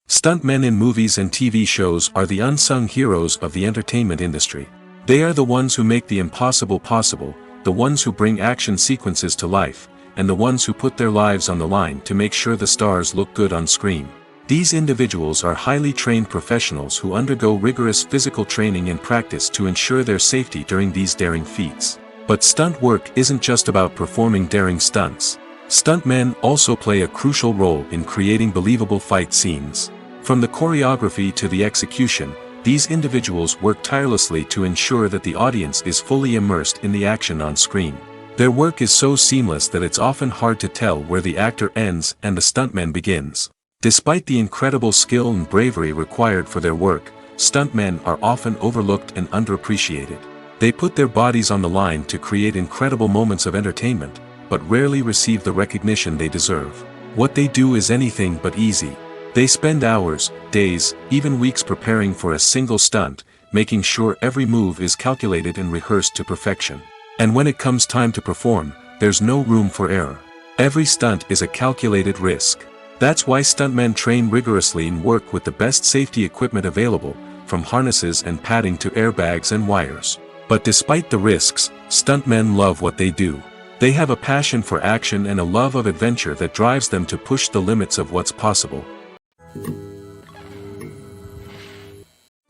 Stuntmen in movies and TV shows are the unsung heroes of the entertainment industry. They are the ones who make the impossible possible, the ones who bring action sequences to life, and the ones who put their lives on the line to make sure the stars look good on screen. These individuals are highly trained professionals who undergo rigorous physical training and practice to ensure their safety during these daring feats. But stunt work isn't just about performing daring stunts. Stuntmen also play a crucial role in creating believable fight scenes. From the choreography to the execution, these individuals work tirelessly to ensure that the audience is fully immersed in the action on screen. Their work is so seamless that it's often hard to tell where the actor ends and the stuntman begins. Despite the incredible skill and bravery required for their work, stuntmen are often overlooked and underappreciated. They put their bodies on the line to create incredible moments of entertainment, but rarely receive the recognition they deserve. What they do is anything but easy. They spend hours, days, even weeks preparing for a single stunt, making sure every move is calculated and rehearsed to perfection. And when it comes time to perform, there's no room for error. Every stunt is a calculated risk. That's why stuntmen train rigorously and work with the best safety equipment available, from harnesses and padding to airbags and wires. But despite the risks, stuntmen love what they do. They have a passion for action and a love of adventure that drives them to push the limits of what's possible.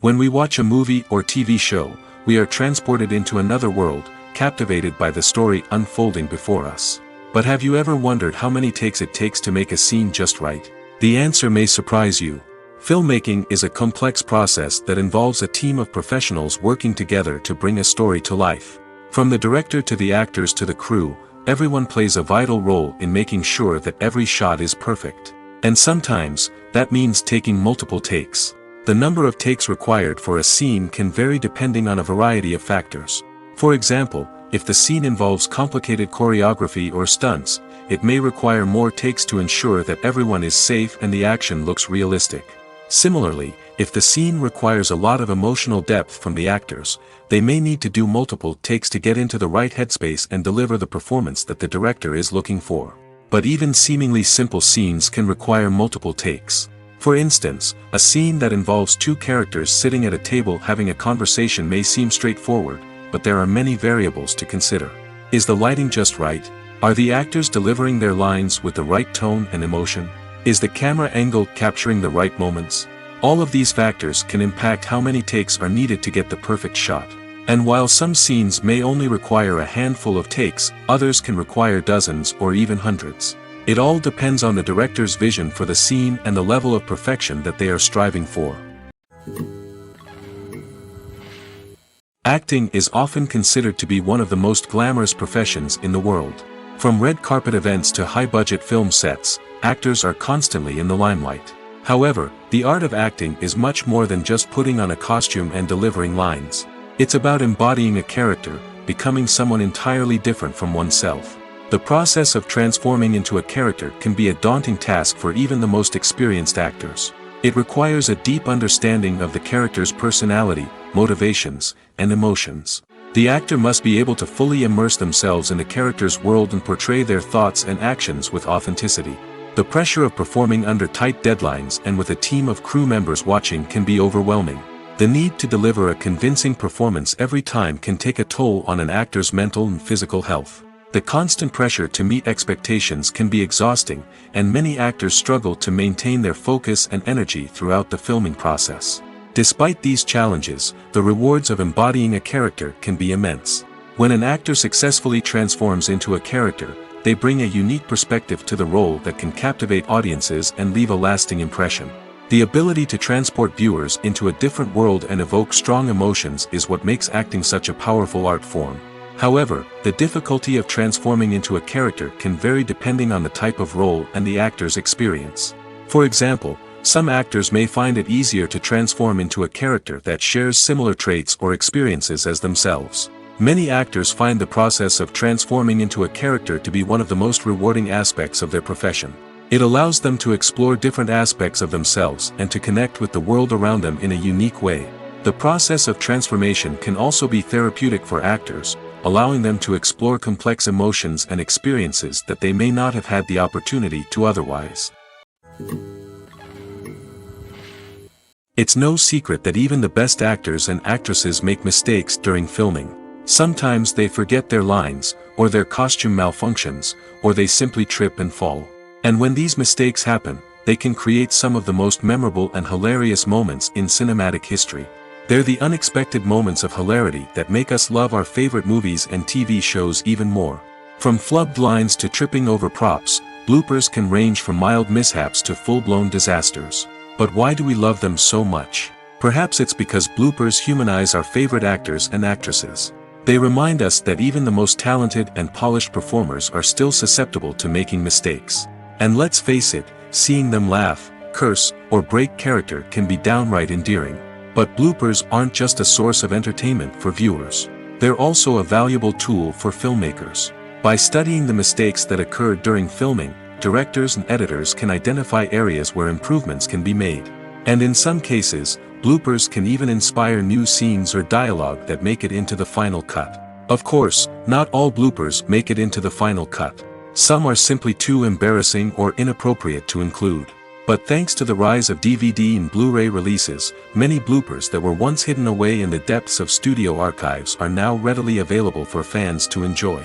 When we watch a movie or TV show, we are transported into another world, captivated by the story unfolding before us. But have you ever wondered how many takes it takes to make a scene just right? The answer may surprise you. Filmmaking is a complex process that involves a team of professionals working together to bring a story to life. From the director to the actors to the crew, everyone plays a vital role in making sure that every shot is perfect. And sometimes, that means taking multiple takes. The number of takes required for a scene can vary depending on a variety of factors. For example, if the scene involves complicated choreography or stunts, it may require more takes to ensure that everyone is safe and the action looks realistic. Similarly, if the scene requires a lot of emotional depth from the actors, they may need to do multiple takes to get into the right headspace and deliver the performance that the director is looking for. But even seemingly simple scenes can require multiple takes. For instance, a scene that involves two characters sitting at a table having a conversation may seem straightforward, but there are many variables to consider. Is the lighting just right? Are the actors delivering their lines with the right tone and emotion? Is the camera angle capturing the right moments? All of these factors can impact how many takes are needed to get the perfect shot. And while some scenes may only require a handful of takes, others can require dozens or even hundreds. It all depends on the director's vision for the scene and the level of perfection that they are striving for. Acting is often considered to be one of the most glamorous professions in the world. From red carpet events to high-budget film sets, actors are constantly in the limelight. However, the art of acting is much more than just putting on a costume and delivering lines. It's about embodying a character, becoming someone entirely different from oneself. The process of transforming into a character can be a daunting task for even the most experienced actors. It requires a deep understanding of the character's personality, motivations, and emotions. The actor must be able to fully immerse themselves in the character's world and portray their thoughts and actions with authenticity. The pressure of performing under tight deadlines and with a team of crew members watching can be overwhelming. The need to deliver a convincing performance every time can take a toll on an actor's mental and physical health. The constant pressure to meet expectations can be exhausting, and many actors struggle to maintain their focus and energy throughout the filming process. Despite these challenges, the rewards of embodying a character can be immense. When an actor successfully transforms into a character, they bring a unique perspective to the role that can captivate audiences and leave a lasting impression. The ability to transport viewers into a different world and evoke strong emotions is what makes acting such a powerful art form. However, the difficulty of transforming into a character can vary depending on the type of role and the actor's experience. For example, some actors may find it easier to transform into a character that shares similar traits or experiences as themselves. Many actors find the process of transforming into a character to be one of the most rewarding aspects of their profession. It allows them to explore different aspects of themselves and to connect with the world around them in a unique way. The process of transformation can also be therapeutic for actors, allowing them to explore complex emotions and experiences that they may not have had the opportunity to otherwise. It's no secret that even the best actors and actresses make mistakes during filming. Sometimes they forget their lines, or their costume malfunctions, or they simply trip and fall. And when these mistakes happen, they can create some of the most memorable and hilarious moments in cinematic history. They're the unexpected moments of hilarity that make us love our favorite movies and TV shows even more. From flubbed lines to tripping over props, bloopers can range from mild mishaps to full-blown disasters. But why do we love them so much? Perhaps it's because bloopers humanize our favorite actors and actresses. They remind us that even the most talented and polished performers are still susceptible to making mistakes. And let's face it, seeing them laugh, curse, or break character can be downright endearing. But bloopers aren't just a source of entertainment for viewers. They're also a valuable tool for filmmakers. By studying the mistakes that occurred during filming, directors and editors can identify areas where improvements can be made. And in some cases, bloopers can even inspire new scenes or dialogue that make it into the final cut. Of course, not all bloopers make it into the final cut. Some are simply too embarrassing or inappropriate to include. But thanks to the rise of DVD and Blu-ray releases, many bloopers that were once hidden away in the depths of studio archives are now readily available for fans to enjoy.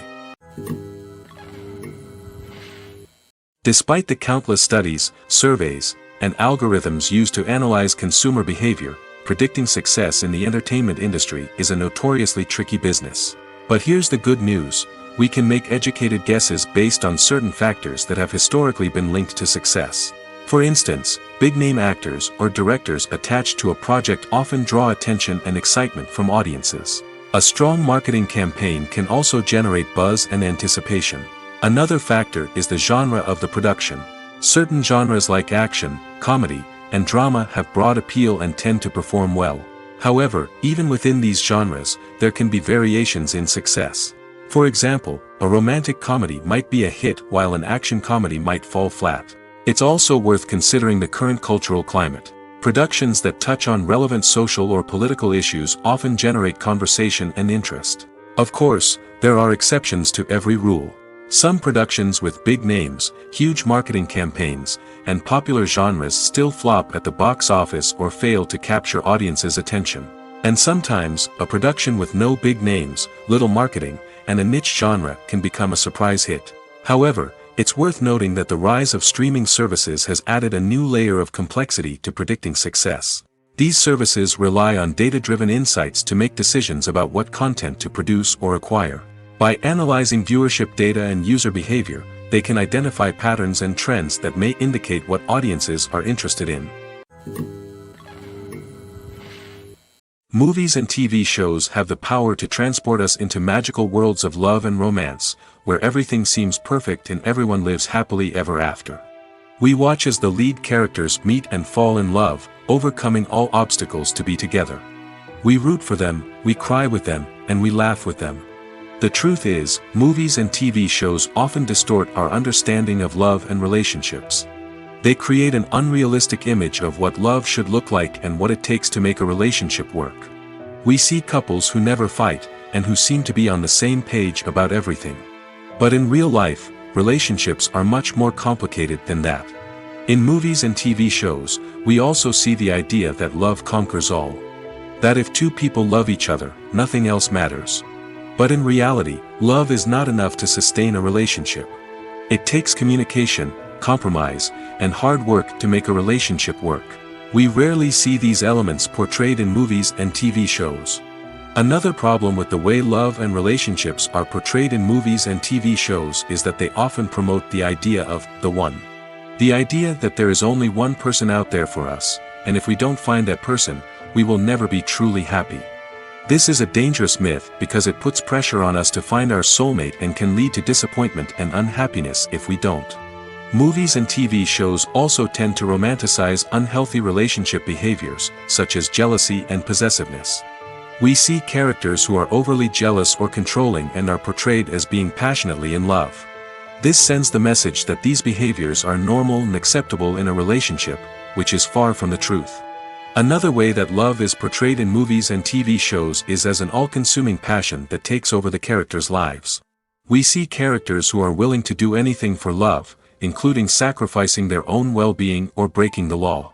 Despite the countless studies, surveys, and algorithms used to analyze consumer behavior, predicting success in the entertainment industry is a notoriously tricky business. But here's the good news: we can make educated guesses based on certain factors that have historically been linked to success. For instance, big-name actors or directors attached to a project often draw attention and excitement from audiences. A strong marketing campaign can also generate buzz and anticipation. Another factor is the genre of the production. Certain genres like action, comedy, and drama have broad appeal and tend to perform well. However, even within these genres, there can be variations in success. For example, a romantic comedy might be a hit while an action comedy might fall flat. It's also worth considering the current cultural climate. Productions that touch on relevant social or political issues often generate conversation and interest. Of course, there are exceptions to every rule. Some productions with big names, huge marketing campaigns, and popular genres still flop at the box office or fail to capture audiences' attention. And sometimes, a production with no big names, little marketing, and a niche genre can become a surprise hit. However, it's worth noting that the rise of streaming services has added a new layer of complexity to predicting success. These services rely on data-driven insights to make decisions about what content to produce or acquire. By analyzing viewership data and user behavior, they can identify patterns and trends that may indicate what audiences are interested in. Movies and TV shows have the power to transport us into magical worlds of love and romance, where everything seems perfect and everyone lives happily ever after. We watch as the lead characters meet and fall in love, overcoming all obstacles to be together. We root for them, we cry with them, and we laugh with them. The truth is, movies and TV shows often distort our understanding of love and relationships. They create an unrealistic image of what love should look like and what it takes to make a relationship work. We see couples who never fight, and who seem to be on the same page about everything. But in real life, relationships are much more complicated than that. In movies and TV shows, we also see the idea that love conquers all. That if two people love each other, nothing else matters. But in reality, love is not enough to sustain a relationship. It takes communication, compromise, and hard work to make a relationship work. We rarely see these elements portrayed in movies and TV shows. Another problem with the way love and relationships are portrayed in movies and TV shows is that they often promote the idea of the one. The idea that there is only one person out there for us, and if we don't find that person, we will never be truly happy. This is a dangerous myth because it puts pressure on us to find our soulmate and can lead to disappointment and unhappiness if we don't. Movies and TV shows also tend to romanticize unhealthy relationship behaviors, such as jealousy and possessiveness. We see characters who are overly jealous or controlling and are portrayed as being passionately in love. This sends the message that these behaviors are normal and acceptable in a relationship, which is far from the truth. Another way that love is portrayed in movies and TV shows is as an all-consuming passion that takes over the characters' lives. We see characters who are willing to do anything for love, including sacrificing their own well-being or breaking the law.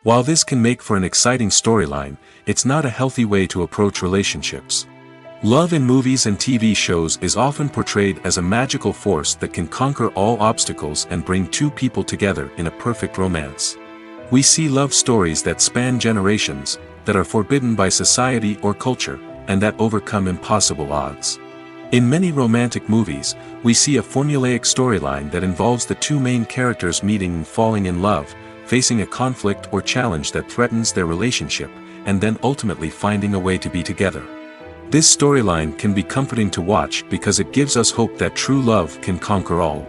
While this can make for an exciting storyline, it's not a healthy way to approach relationships. Love in movies and TV shows is often portrayed as a magical force that can conquer all obstacles and bring two people together in a perfect romance. We see love stories that span generations, that are forbidden by society or culture, and that overcome impossible odds. In many romantic movies, we see a formulaic storyline that involves the two main characters meeting and falling in love, facing a conflict or challenge that threatens their relationship, and then ultimately finding a way to be together. This storyline can be comforting to watch because it gives us hope that true love can conquer all.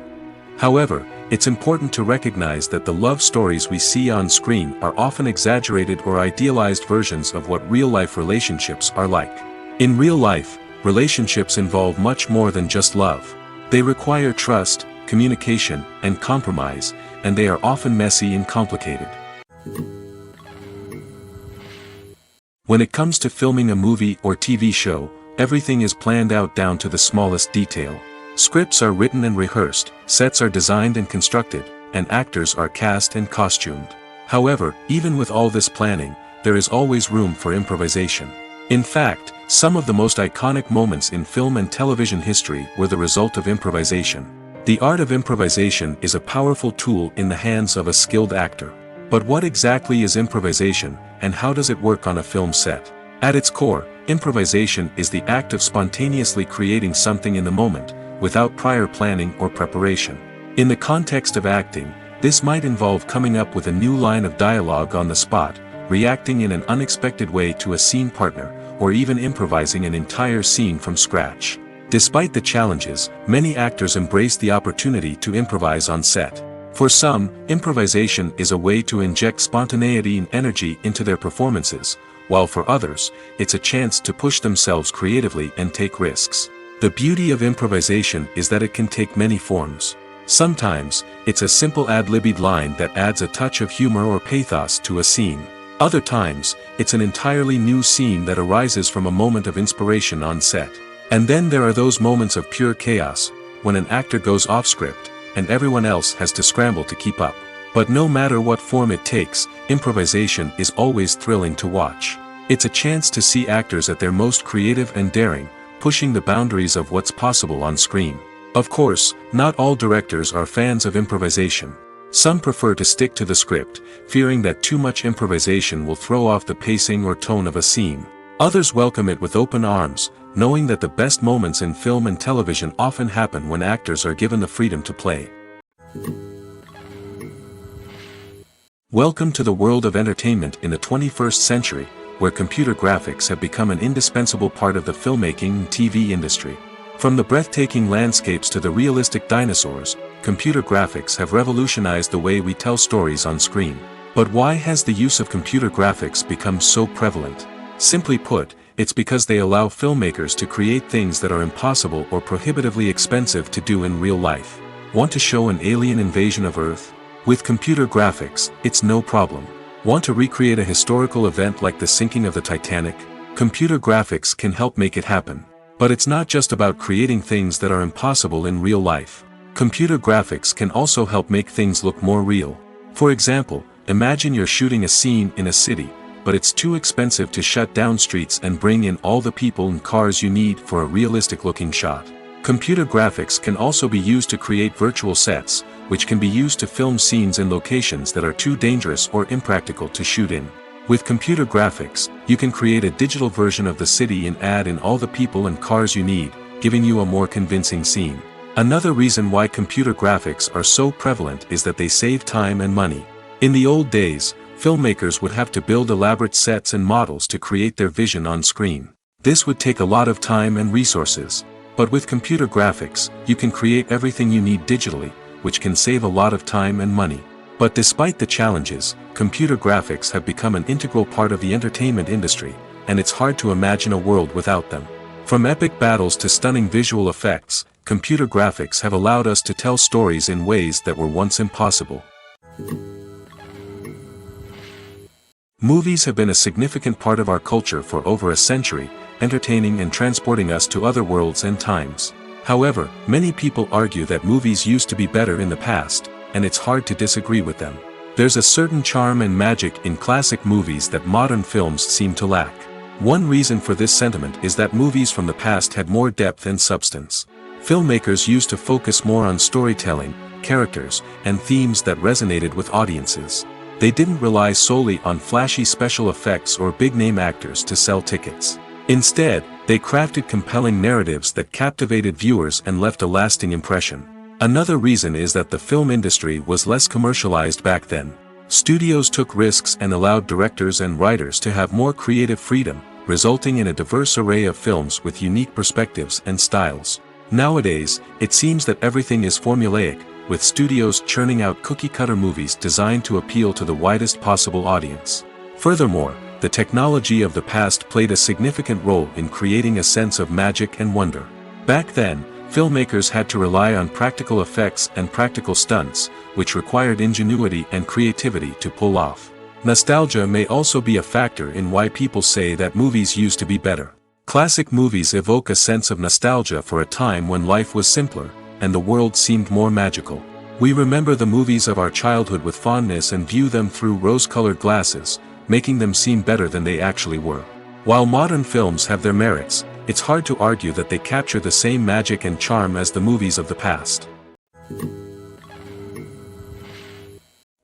However, it's important to recognize that the love stories we see on screen are often exaggerated or idealized versions of what real-life relationships are like. In real life, relationships involve much more than just love. They require trust, communication, and compromise, and they are often messy and complicated. When it comes to filming a movie or TV show, everything is planned out down to the smallest detail. Scripts are written and rehearsed, sets are designed and constructed, and actors are cast and costumed. However, even with all this planning, there is always room for improvisation. In fact, some of the most iconic moments in film and television history were the result of improvisation. The art of improvisation is a powerful tool in the hands of a skilled actor. But what exactly is improvisation, and how does it work on a film set? At its core, improvisation is the act of spontaneously creating something in the moment, without prior planning or preparation. In the context of acting, this might involve coming up with a new line of dialogue on the spot, reacting in an unexpected way to a scene partner, or even improvising an entire scene from scratch. Despite the challenges, many actors embrace the opportunity to improvise on set. For some, improvisation is a way to inject spontaneity and energy into their performances, while for others, it's a chance to push themselves creatively and take risks. The beauty of improvisation is that it can take many forms. Sometimes, it's a simple ad-libbed line that adds a touch of humor or pathos to a scene. Other times, it's an entirely new scene that arises from a moment of inspiration on set. And then there are those moments of pure chaos, when an actor goes off script, and everyone else has to scramble to keep up. But no matter what form it takes, improvisation is always thrilling to watch. It's a chance to see actors at their most creative and daring, pushing the boundaries of what's possible on screen. Of course, not all directors are fans of improvisation. Some prefer to stick to the script, fearing that too much improvisation will throw off the pacing or tone of a scene. Others welcome it with open arms, knowing that the best moments in film and television often happen when actors are given the freedom to play. Welcome to the world of entertainment in the 21st century, where computer graphics have become an indispensable part of the filmmaking and TV industry. From the breathtaking landscapes to the realistic dinosaurs, computer graphics have revolutionized the way we tell stories on screen. But why has the use of computer graphics become so prevalent? Simply put, it's because they allow filmmakers to create things that are impossible or prohibitively expensive to do in real life. Want to show an alien invasion of Earth? With computer graphics, it's no problem. Want to recreate a historical event like the sinking of the Titanic? Computer graphics can help make it happen. But it's not just about creating things that are impossible in real life. Computer graphics can also help make things look more real. For example, imagine you're shooting a scene in a city, but it's too expensive to shut down streets and bring in all the people and cars you need for a realistic-looking shot. Computer graphics can also be used to create virtual sets, which can be used to film scenes in locations that are too dangerous or impractical to shoot in. With computer graphics, you can create a digital version of the city and add in all the people and cars you need, giving you a more convincing scene. Another reason why computer graphics are so prevalent is that they save time and money. In the old days, filmmakers would have to build elaborate sets and models to create their vision on screen. This would take a lot of time and resources. But with computer graphics, you can create everything you need digitally, which can save a lot of time and money. But despite the challenges, computer graphics have become an integral part of the entertainment industry, and it's hard to imagine a world without them. From epic battles to stunning visual effects, computer graphics have allowed us to tell stories in ways that were once impossible. Movies have been a significant part of our culture for over a century, entertaining and transporting us to other worlds and times. However, many people argue that movies used to be better in the past, and it's hard to disagree with them. There's a certain charm and magic in classic movies that modern films seem to lack. One reason for this sentiment is that movies from the past had more depth and substance. Filmmakers used to focus more on storytelling, characters, and themes that resonated with audiences. They didn't rely solely on flashy special effects or big-name actors to sell tickets. Instead, they crafted compelling narratives that captivated viewers and left a lasting impression. Another reason is that the film industry was less commercialized back then. Studios took risks and allowed directors and writers to have more creative freedom, resulting in a diverse array of films with unique perspectives and styles. Nowadays, it seems that everything is formulaic, with studios churning out cookie-cutter movies designed to appeal to the widest possible audience. Furthermore, the technology of the past played a significant role in creating a sense of magic and wonder. Back then, filmmakers had to rely on practical effects and practical stunts, which required ingenuity and creativity to pull off. Nostalgia may also be a factor in why people say that movies used to be better. Classic movies evoke a sense of nostalgia for a time when life was simpler, and the world seemed more magical. We remember the movies of our childhood with fondness and view them through rose-colored glasses, making them seem better than they actually were. While modern films have their merits, it's hard to argue that they capture the same magic and charm as the movies of the past.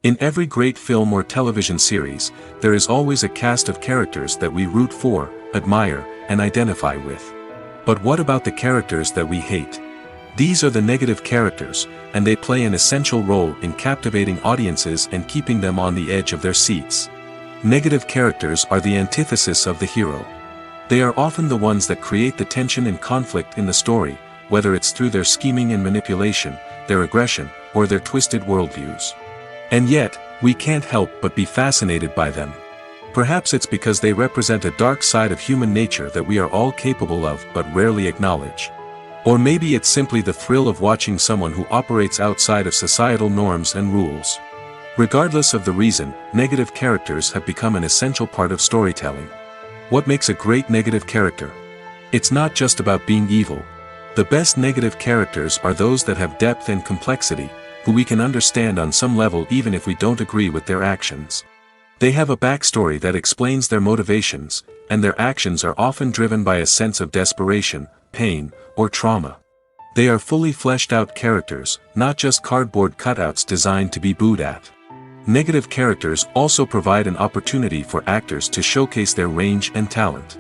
In every great film or television series, there is always a cast of characters that we root for, admire, and identify with. But what about the characters that we hate? These are the negative characters, and they play an essential role in captivating audiences and keeping them on the edge of their seats. Negative characters are the antithesis of the hero. They are often the ones that create the tension and conflict in the story, whether it's through their scheming and manipulation, their aggression, or their twisted worldviews. And yet, we can't help but be fascinated by them. Perhaps it's because they represent a dark side of human nature that we are all capable of but rarely acknowledge. Or maybe it's simply the thrill of watching someone who operates outside of societal norms and rules. Regardless of the reason, negative characters have become an essential part of storytelling. What makes a great negative character? It's not just about being evil. The best negative characters are those that have depth and complexity, who we can understand on some level even if we don't agree with their actions. They have a backstory that explains their motivations, and their actions are often driven by a sense of desperation, pain, or trauma. They are fully fleshed out characters, not just cardboard cutouts designed to be booed at. Negative characters also provide an opportunity for actors to showcase their range and talent.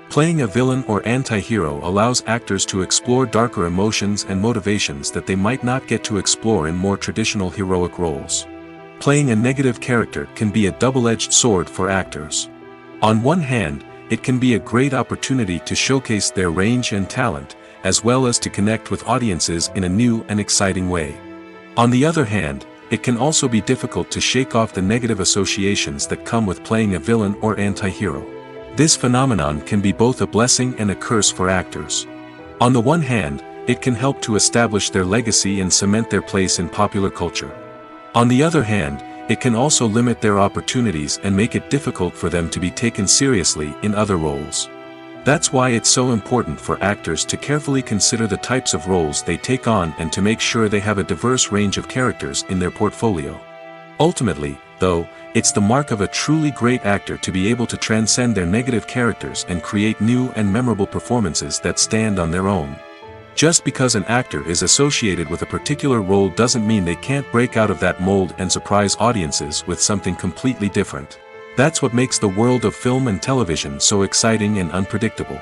Playing a villain or anti-hero allows actors to explore darker emotions and motivations that they might not get to explore in more traditional heroic roles. Playing a negative character can be a double-edged sword for actors. On one hand, it can be a great opportunity to showcase their range and talent, as well as to connect with audiences in a new and exciting way. On the other hand, it can also be difficult to shake off the negative associations that come with playing a villain or anti-hero. This phenomenon can be both a blessing and a curse for actors. On the one hand, it can help to establish their legacy and cement their place in popular culture. On the other hand, it can also limit their opportunities and make it difficult for them to be taken seriously in other roles. That's why it's so important for actors to carefully consider the types of roles they take on and to make sure they have a diverse range of characters in their portfolio. Ultimately, though, it's the mark of a truly great actor to be able to transcend their negative characters and create new and memorable performances that stand on their own. Just because an actor is associated with a particular role doesn't mean they can't break out of that mold and surprise audiences with something completely different. That's what makes the world of film and television so exciting and unpredictable.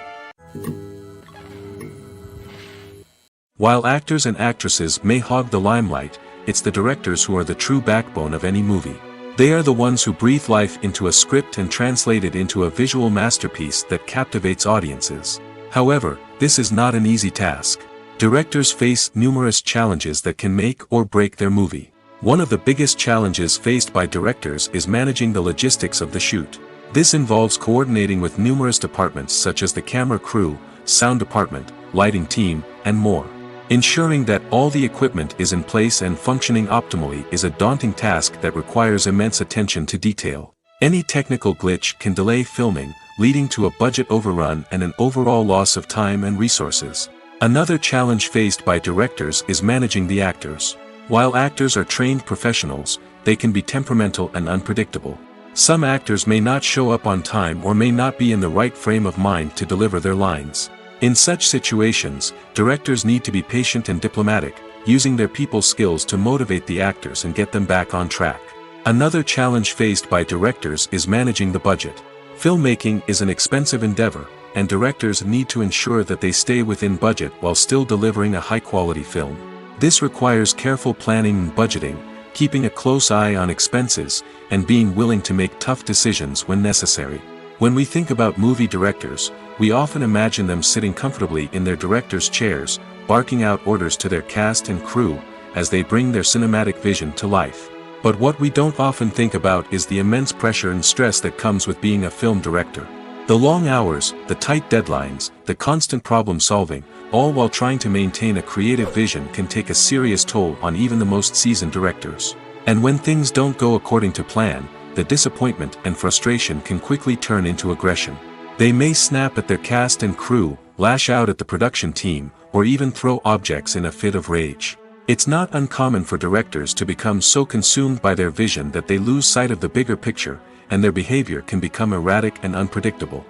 While actors and actresses may hog the limelight, it's the directors who are the true backbone of any movie. They are the ones who breathe life into a script and translate it into a visual masterpiece that captivates audiences. However, this is not an easy task. Directors face numerous challenges that can make or break their movie. One of the biggest challenges faced by directors is managing the logistics of the shoot. This involves coordinating with numerous departments such as the camera crew, sound department, lighting team, and more. Ensuring that all the equipment is in place and functioning optimally is a daunting task that requires immense attention to detail. Any technical glitch can delay filming, leading to a budget overrun and an overall loss of time and resources. Another challenge faced by directors is managing the actors. While actors are trained professionals, they can be temperamental and unpredictable. Some actors may not show up on time or may not be in the right frame of mind to deliver their lines. In such situations, directors need to be patient and diplomatic, using their people skills to motivate the actors and get them back on track. Another challenge faced by directors is managing the budget. Filmmaking is an expensive endeavor, and directors need to ensure that they stay within budget while still delivering a high-quality film. This requires careful planning and budgeting, keeping a close eye on expenses, and being willing to make tough decisions when necessary. When we think about movie directors, we often imagine them sitting comfortably in their director's chairs, barking out orders to their cast and crew, as they bring their cinematic vision to life. But what we don't often think about is the immense pressure and stress that comes with being a film director. The long hours, the tight deadlines, the constant problem solving, all while trying to maintain a creative vision can take a serious toll on even the most seasoned directors. And when things don't go according to plan, the disappointment and frustration can quickly turn into aggression. They may snap at their cast and crew, lash out at the production team, or even throw objects in a fit of rage. It's not uncommon for directors to become so consumed by their vision that they lose sight of the bigger picture, and their behavior can become erratic and unpredictable.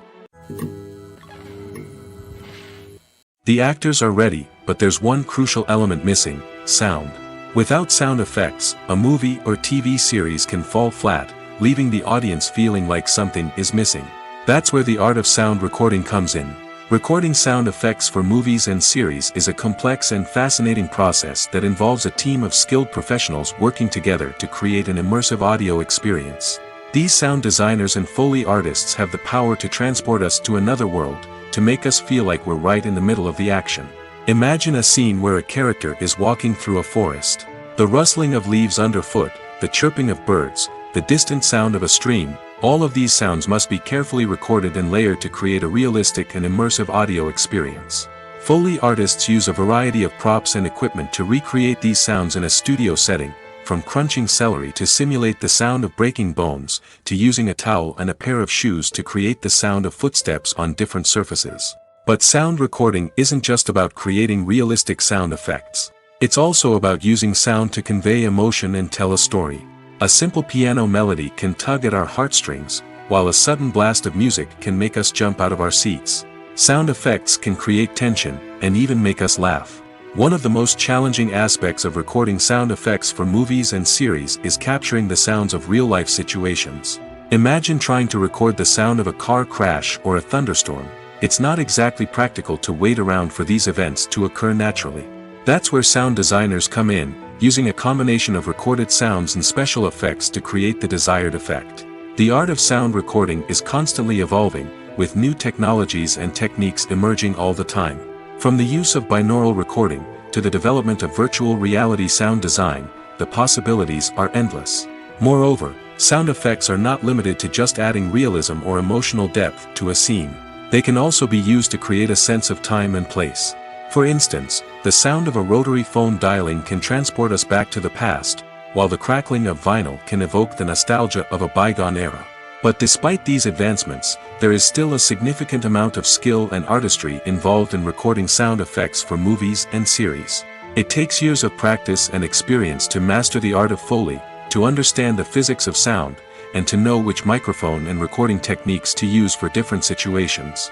The actors are ready, but there's one crucial element missing: sound. Without sound effects, a movie or TV series can fall flat, leaving the audience feeling like something is missing. That's where the art of sound recording comes in. Recording sound effects for movies and series is a complex and fascinating process that involves a team of skilled professionals working together to create an immersive audio experience. These sound designers and Foley artists have the power to transport us to another world, to make us feel like we're right in the middle of the action. Imagine a scene where a character is walking through a forest. The rustling of leaves underfoot, the chirping of birds, the distant sound of a stream, all of these sounds must be carefully recorded and layered to create a realistic and immersive audio experience. Foley artists use a variety of props and equipment to recreate these sounds in a studio setting, from crunching celery to simulate the sound of breaking bones, to using a towel and a pair of shoes to create the sound of footsteps on different surfaces. But sound recording isn't just about creating realistic sound effects. It's also about using sound to convey emotion and tell a story. A simple piano melody can tug at our heartstrings, while a sudden blast of music can make us jump out of our seats. Sound effects can create tension, and even make us laugh. One of the most challenging aspects of recording sound effects for movies and series is capturing the sounds of real-life situations. Imagine trying to record the sound of a car crash or a thunderstorm. It's not exactly practical to wait around for these events to occur naturally. That's where sound designers come in, using a combination of recorded sounds and special effects to create the desired effect. The art of sound recording is constantly evolving, with new technologies and techniques emerging all the time. From the use of binaural recording, to the development of virtual reality sound design, the possibilities are endless. Moreover, sound effects are not limited to just adding realism or emotional depth to a scene. They can also be used to create a sense of time and place. For instance, the sound of a rotary phone dialing can transport us back to the past, while the crackling of vinyl can evoke the nostalgia of a bygone era. But despite these advancements, there is still a significant amount of skill and artistry involved in recording sound effects for movies and series. It takes years of practice and experience to master the art of Foley, to understand the physics of sound, and to know which microphone and recording techniques to use for different situations.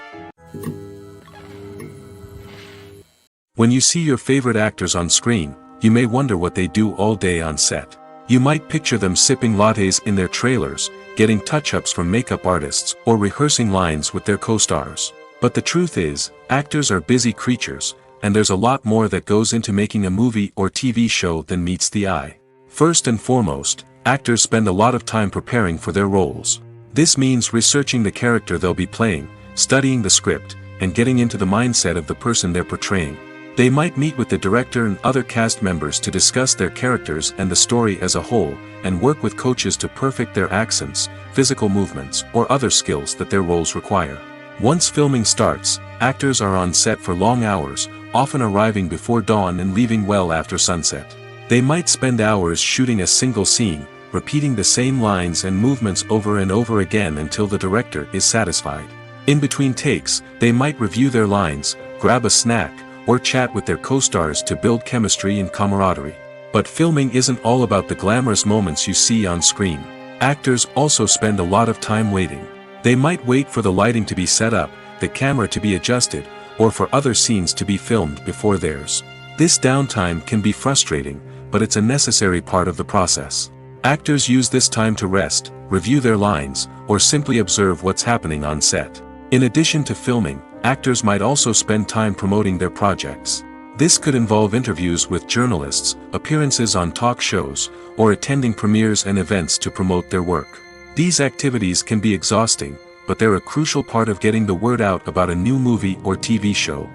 When you see your favorite actors on screen, you may wonder what they do all day on set. You might picture them sipping lattes in their trailers, getting touch-ups from makeup artists, or rehearsing lines with their co-stars. But the truth is, actors are busy creatures, and there's a lot more that goes into making a movie or TV show than meets the eye. First and foremost, actors spend a lot of time preparing for their roles. This means researching the character they'll be playing, studying the script, and getting into the mindset of the person they're portraying. They might meet with the director and other cast members to discuss their characters and the story as a whole, and work with coaches to perfect their accents, physical movements, or other skills that their roles require. Once filming starts, actors are on set for long hours, often arriving before dawn and leaving well after sunset. They might spend hours shooting a single scene, repeating the same lines and movements over and over again until the director is satisfied. In between takes, they might review their lines, grab a snack, or chat with their co-stars to build chemistry and camaraderie. But filming isn't all about the glamorous moments you see on screen. Actors also spend a lot of time waiting. They might wait for the lighting to be set up, the camera to be adjusted, or for other scenes to be filmed before theirs. This downtime can be frustrating, but it's a necessary part of the process. Actors use this time to rest, review their lines, or simply observe what's happening on set. In addition to filming, actors might also spend time promoting their projects. This could involve interviews with journalists, appearances on talk shows, or attending premieres and events to promote their work. These activities can be exhausting, but they're a crucial part of getting the word out about a new movie or TV show.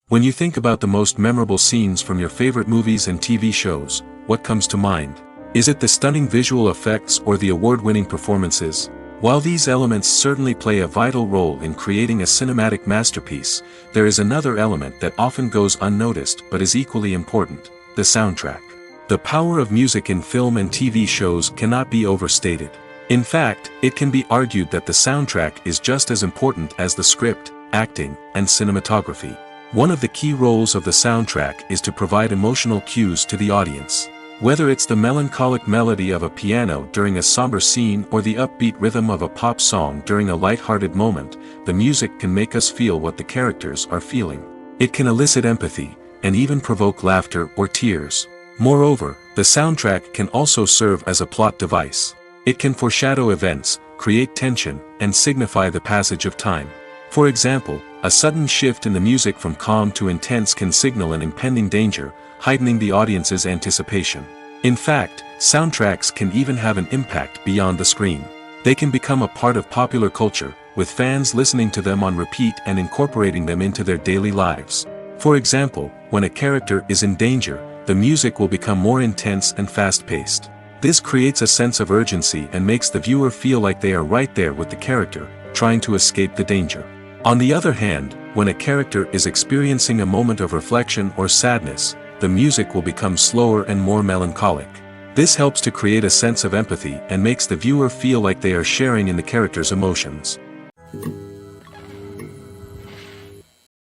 When you think about the most memorable scenes from your favorite movies and TV shows, what comes to mind? Is it the stunning visual effects or the award-winning performances? While these elements certainly play a vital role in creating a cinematic masterpiece, there is another element that often goes unnoticed but is equally important: the soundtrack. The power of music in film and TV shows cannot be overstated. In fact, it can be argued that the soundtrack is just as important as the script, acting, and cinematography. One of the key roles of the soundtrack is to provide emotional cues to the audience. Whether it's the melancholic melody of a piano during a somber scene or the upbeat rhythm of a pop song during a light-hearted moment, the music can make us feel what the characters are feeling. It can elicit empathy, and even provoke laughter or tears. Moreover, the soundtrack can also serve as a plot device. It can foreshadow events, create tension, and signify the passage of time. For example, a sudden shift in the music from calm to intense can signal an impending danger, heightening the audience's anticipation. In fact, soundtracks can even have an impact beyond the screen. They can become a part of popular culture, with fans listening to them on repeat and incorporating them into their daily lives. For example, when a character is in danger, the music will become more intense and fast-paced. This creates a sense of urgency and makes the viewer feel like they are right there with the character, trying to escape the danger. On the other hand, when a character is experiencing a moment of reflection or sadness, the music will become slower and more melancholic. This helps to create a sense of empathy and makes the viewer feel like they are sharing in the character's emotions.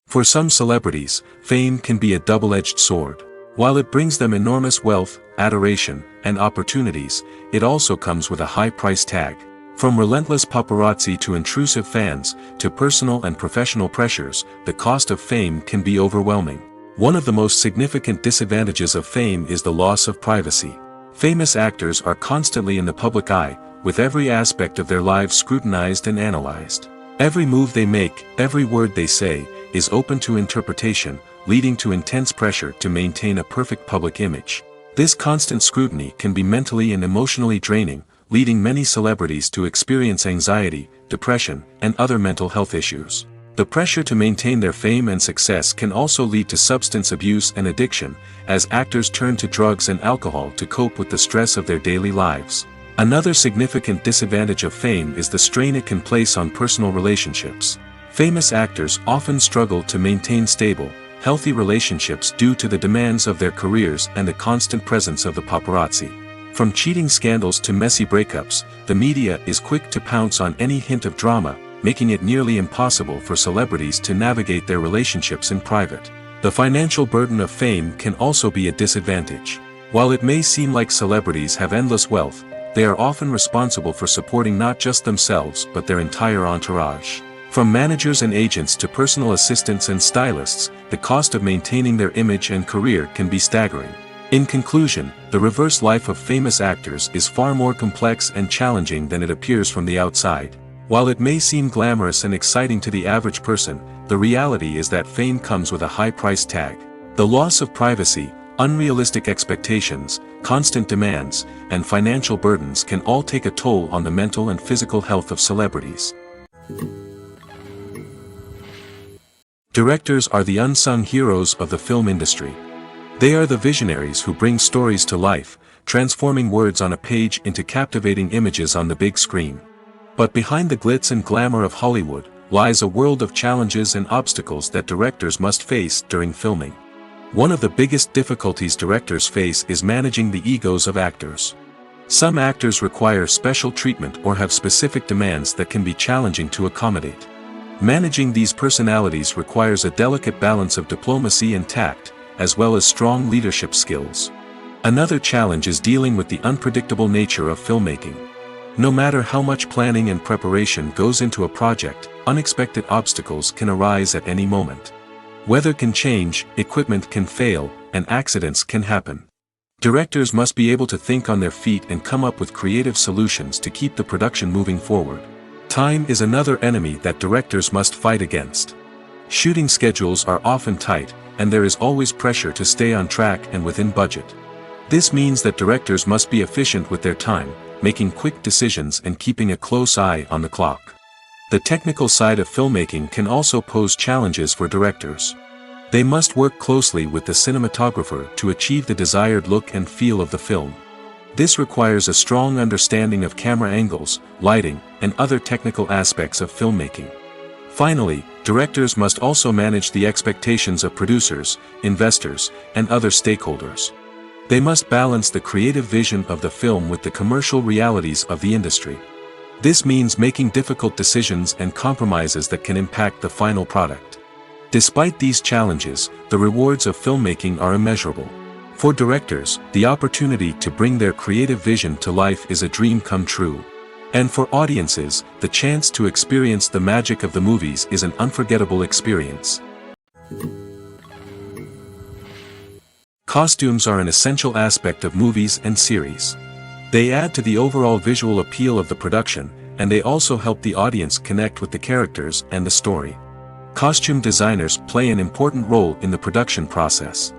For some celebrities, fame can be a double-edged sword. While it brings them enormous wealth, adoration, and opportunities, it also comes with a high price tag. From relentless paparazzi to intrusive fans, to personal and professional pressures, the cost of fame can be overwhelming. One of the most significant disadvantages of fame is the loss of privacy. Famous actors are constantly in the public eye, with every aspect of their lives scrutinized and analyzed. Every move they make, every word they say, is open to interpretation, leading to intense pressure to maintain a perfect public image. This constant scrutiny can be mentally and emotionally draining, leading many celebrities to experience anxiety, depression, and other mental health issues. The pressure to maintain their fame and success can also lead to substance abuse and addiction, as actors turn to drugs and alcohol to cope with the stress of their daily lives. Another significant disadvantage of fame is the strain it can place on personal relationships. Famous actors often struggle to maintain stable, healthy relationships due to the demands of their careers and the constant presence of the paparazzi. From cheating scandals to messy breakups, the media is quick to pounce on any hint of drama, making it nearly impossible for celebrities to navigate their relationships in private. The financial burden of fame can also be a disadvantage. While it may seem like celebrities have endless wealth, they are often responsible for supporting not just themselves but their entire entourage. From managers and agents to personal assistants and stylists, the cost of maintaining their image and career can be staggering. In conclusion, the reverse life of famous actors is far more complex and challenging than it appears from the outside. While it may seem glamorous and exciting to the average person, the reality is that fame comes with a high price tag. The loss of privacy, unrealistic expectations, constant demands, and financial burdens can all take a toll on the mental and physical health of celebrities. Directors are the unsung heroes of the film industry. They are the visionaries who bring stories to life, transforming words on a page into captivating images on the big screen. But behind the glitz and glamour of Hollywood lies a world of challenges and obstacles that directors must face during filming. One of the biggest difficulties directors face is managing the egos of actors. Some actors require special treatment or have specific demands that can be challenging to accommodate. Managing these personalities requires a delicate balance of diplomacy and tact, as well as strong leadership skills. Another challenge is dealing with the unpredictable nature of filmmaking. No matter how much planning and preparation goes into a project, unexpected obstacles can arise at any moment. Weather can change, equipment can fail, and accidents can happen. Directors must be able to think on their feet and come up with creative solutions to keep the production moving forward. Time is another enemy that directors must fight against. Shooting schedules are often tight, and there is always pressure to stay on track and within budget. This means that directors must be efficient with their time, making quick decisions and keeping a close eye on the clock. The technical side of filmmaking can also pose challenges for directors. They must work closely with the cinematographer to achieve the desired look and feel of the film. This requires a strong understanding of camera angles, lighting, and other technical aspects of filmmaking. Finally, directors must also manage the expectations of producers, investors, and other stakeholders. They must balance the creative vision of the film with the commercial realities of the industry. This means making difficult decisions and compromises that can impact the final product. Despite these challenges, the rewards of filmmaking are immeasurable. For directors, the opportunity to bring their creative vision to life is a dream come true. And for audiences, the chance to experience the magic of the movies is an unforgettable experience. Costumes are an essential aspect of movies and series. They add to the overall visual appeal of the production, and they also help the audience connect with the characters and the story. Costume designers play an important role in the production process.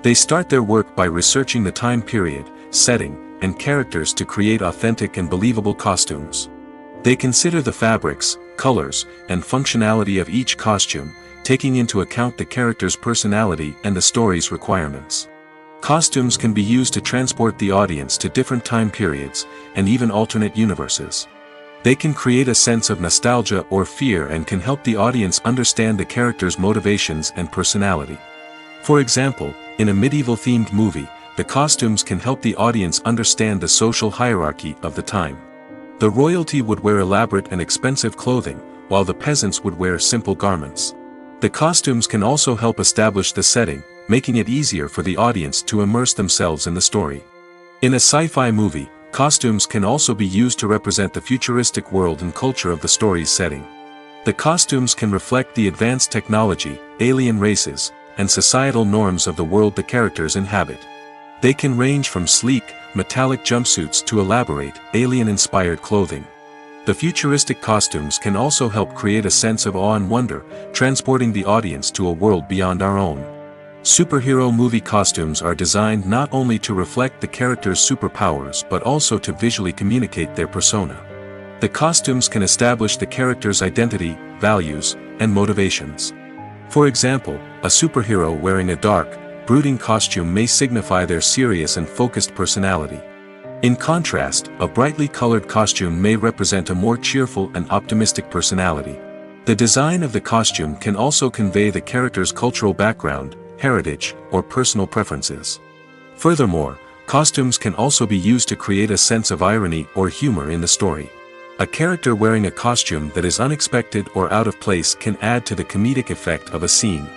They start their work by researching the time period, setting, and characters to create authentic and believable costumes. They consider the fabrics, colors, and functionality of each costume, taking into account the character's personality and the story's requirements. Costumes can be used to transport the audience to different time periods, and even alternate universes. They can create a sense of nostalgia or fear and can help the audience understand the character's motivations and personality. For example, in a medieval-themed movie, the costumes can help the audience understand the social hierarchy of the time. The royalty would wear elaborate and expensive clothing, while the peasants would wear simple garments. The costumes can also help establish the setting, making it easier for the audience to immerse themselves in the story. In a sci-fi movie, costumes can also be used to represent the futuristic world and culture of the story's setting. The costumes can reflect the advanced technology, alien races, and societal norms of the world the characters inhabit. They can range from sleek, metallic jumpsuits to elaborate, alien-inspired clothing. The futuristic costumes can also help create a sense of awe and wonder, transporting the audience to a world beyond our own. Superhero movie costumes are designed not only to reflect the character's superpowers but also to visually communicate their persona. The costumes can establish the character's identity, values, and motivations. For example, a superhero wearing a dark, brooding costume may signify their serious and focused personality. In contrast, a brightly colored costume may represent a more cheerful and optimistic personality. The design of the costume can also convey the character's cultural background, heritage, or personal preferences. Furthermore, costumes can also be used to create a sense of irony or humor in the story. A character wearing a costume that is unexpected or out of place can add to the comedic effect of a scene.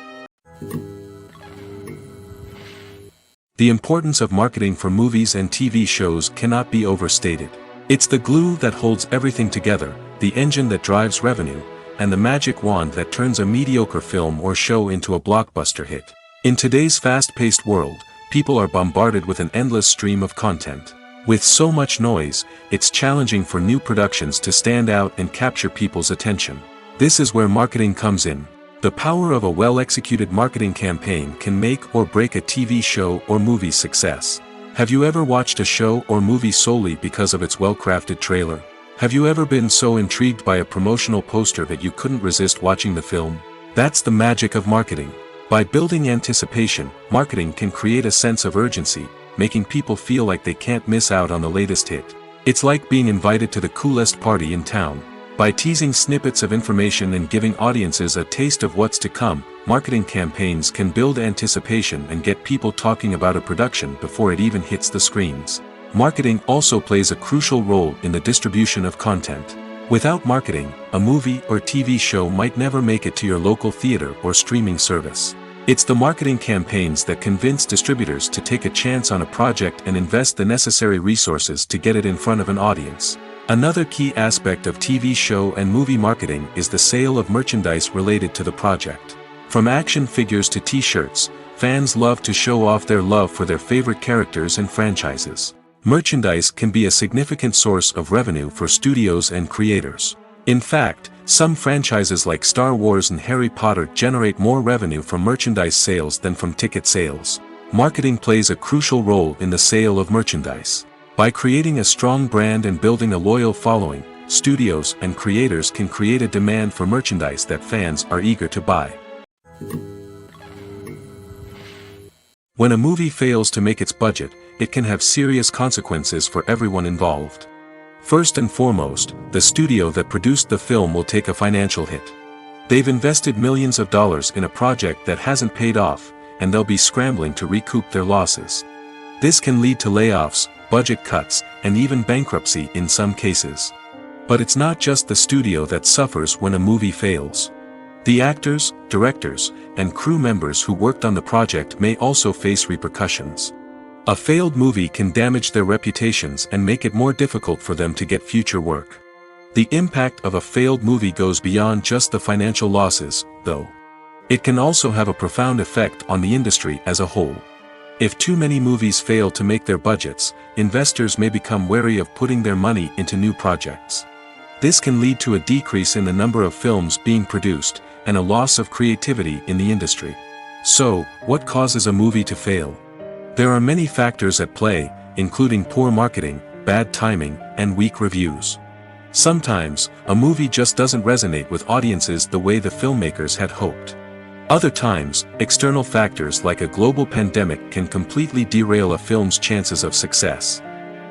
The importance of marketing for movies and TV shows cannot be overstated. It's the glue that holds everything together, the engine that drives revenue, and the magic wand that turns a mediocre film or show into a blockbuster hit. In today's fast-paced world, people are bombarded with an endless stream of content. With so much noise, it's challenging for new productions to stand out and capture people's attention. This is where marketing comes in. The power of a well-executed marketing campaign can make or break a TV show or movie's success. Have you ever watched a show or movie solely because of its well-crafted trailer? Have you ever been so intrigued by a promotional poster that you couldn't resist watching the film? That's the magic of marketing. By building anticipation, marketing can create a sense of urgency, making people feel like they can't miss out on the latest hit. It's like being invited to the coolest party in town. By teasing snippets of information and giving audiences a taste of what's to come, marketing campaigns can build anticipation and get people talking about a production before it even hits the screens. Marketing also plays a crucial role in the distribution of content. Without marketing, a movie or TV show might never make it to your local theater or streaming service. It's the marketing campaigns that convince distributors to take a chance on a project and invest the necessary resources to get it in front of an audience. Another key aspect of TV show and movie marketing is the sale of merchandise related to the project. From action figures to t-shirts, fans love to show off their love for their favorite characters and franchises. Merchandise can be a significant source of revenue for studios and creators. In fact, some franchises like Star Wars and Harry Potter generate more revenue from merchandise sales than from ticket sales. Marketing plays a crucial role in the sale of merchandise. By creating a strong brand and building a loyal following, studios and creators can create a demand for merchandise that fans are eager to buy. When a movie fails to make its budget, it can have serious consequences for everyone involved. First and foremost, the studio that produced the film will take a financial hit. They've invested millions of dollars in a project that hasn't paid off, and they'll be scrambling to recoup their losses. This can lead to layoffs, budget cuts, and even bankruptcy in some cases. But it's not just the studio that suffers when a movie fails. The actors, directors, and crew members who worked on the project may also face repercussions. A failed movie can damage their reputations and make it more difficult for them to get future work. The impact of a failed movie goes beyond just the financial losses, though. It can also have a profound effect on the industry as a whole. If too many movies fail to make their budgets, investors may become wary of putting their money into new projects. This can lead to a decrease in the number of films being produced, and a loss of creativity in the industry. So, what causes a movie to fail? There are many factors at play, including poor marketing, bad timing, and weak reviews. Sometimes, a movie just doesn't resonate with audiences the way the filmmakers had hoped. Other times, external factors like a global pandemic can completely derail a film's chances of success.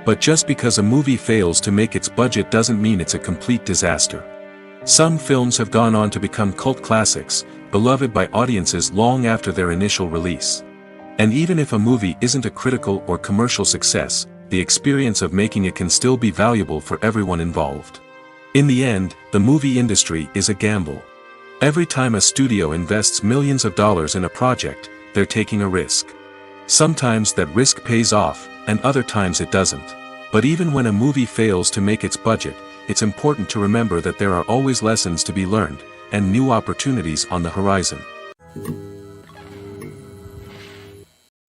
But just because a movie fails to make its budget doesn't mean it's a complete disaster. Some films have gone on to become cult classics, beloved by audiences long after their initial release. And even if a movie isn't a critical or commercial success, the experience of making it can still be valuable for everyone involved. In the end, the movie industry is a gamble. Every time a studio invests millions of dollars in a project, they're taking a risk. Sometimes that risk pays off, and other times it doesn't. But even when a movie fails to make its budget, it's important to remember that there are always lessons to be learned, and new opportunities on the horizon.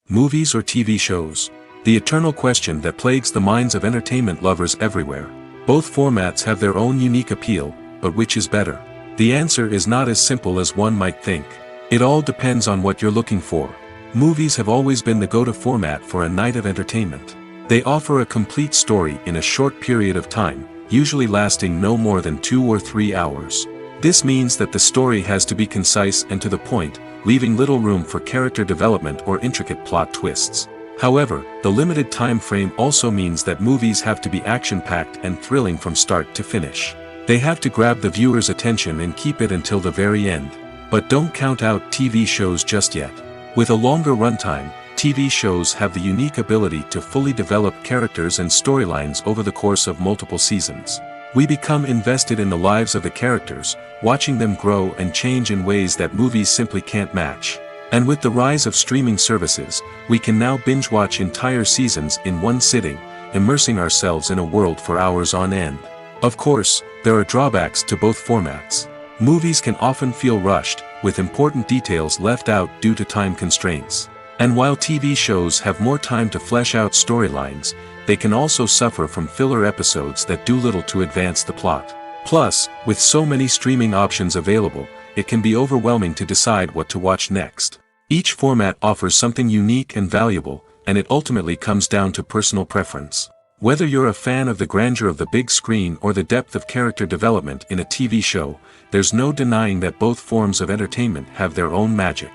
Movies or TV shows? The eternal question that plagues the minds of entertainment lovers everywhere. Both formats have their own unique appeal, but which is better? The answer is not as simple as one might think. It all depends on what you're looking for. Movies have always been the go-to format for a night of entertainment. They offer a complete story in a short period of time, usually lasting no more than 2 or 3 hours. This means that the story has to be concise and to the point, leaving little room for character development or intricate plot twists. However, the limited time frame also means that movies have to be action-packed and thrilling from start to finish. They have to grab the viewer's attention and keep it until the very end. But don't count out TV shows just yet. With a longer runtime, TV shows have the unique ability to fully develop characters and storylines over the course of multiple seasons. We become invested in the lives of the characters, watching them grow and change in ways that movies simply can't match. And with the rise of streaming services, we can now binge-watch entire seasons in one sitting, immersing ourselves in a world for hours on end. Of course, there are drawbacks to both formats. Movies can often feel rushed, with important details left out due to time constraints. And while TV shows have more time to flesh out storylines, they can also suffer from filler episodes that do little to advance the plot. Plus, with so many streaming options available, it can be overwhelming to decide what to watch next. Each format offers something unique and valuable, and it ultimately comes down to personal preference. Whether you're a fan of the grandeur of the big screen or the depth of character development in a TV show, there's no denying that both forms of entertainment have their own magic.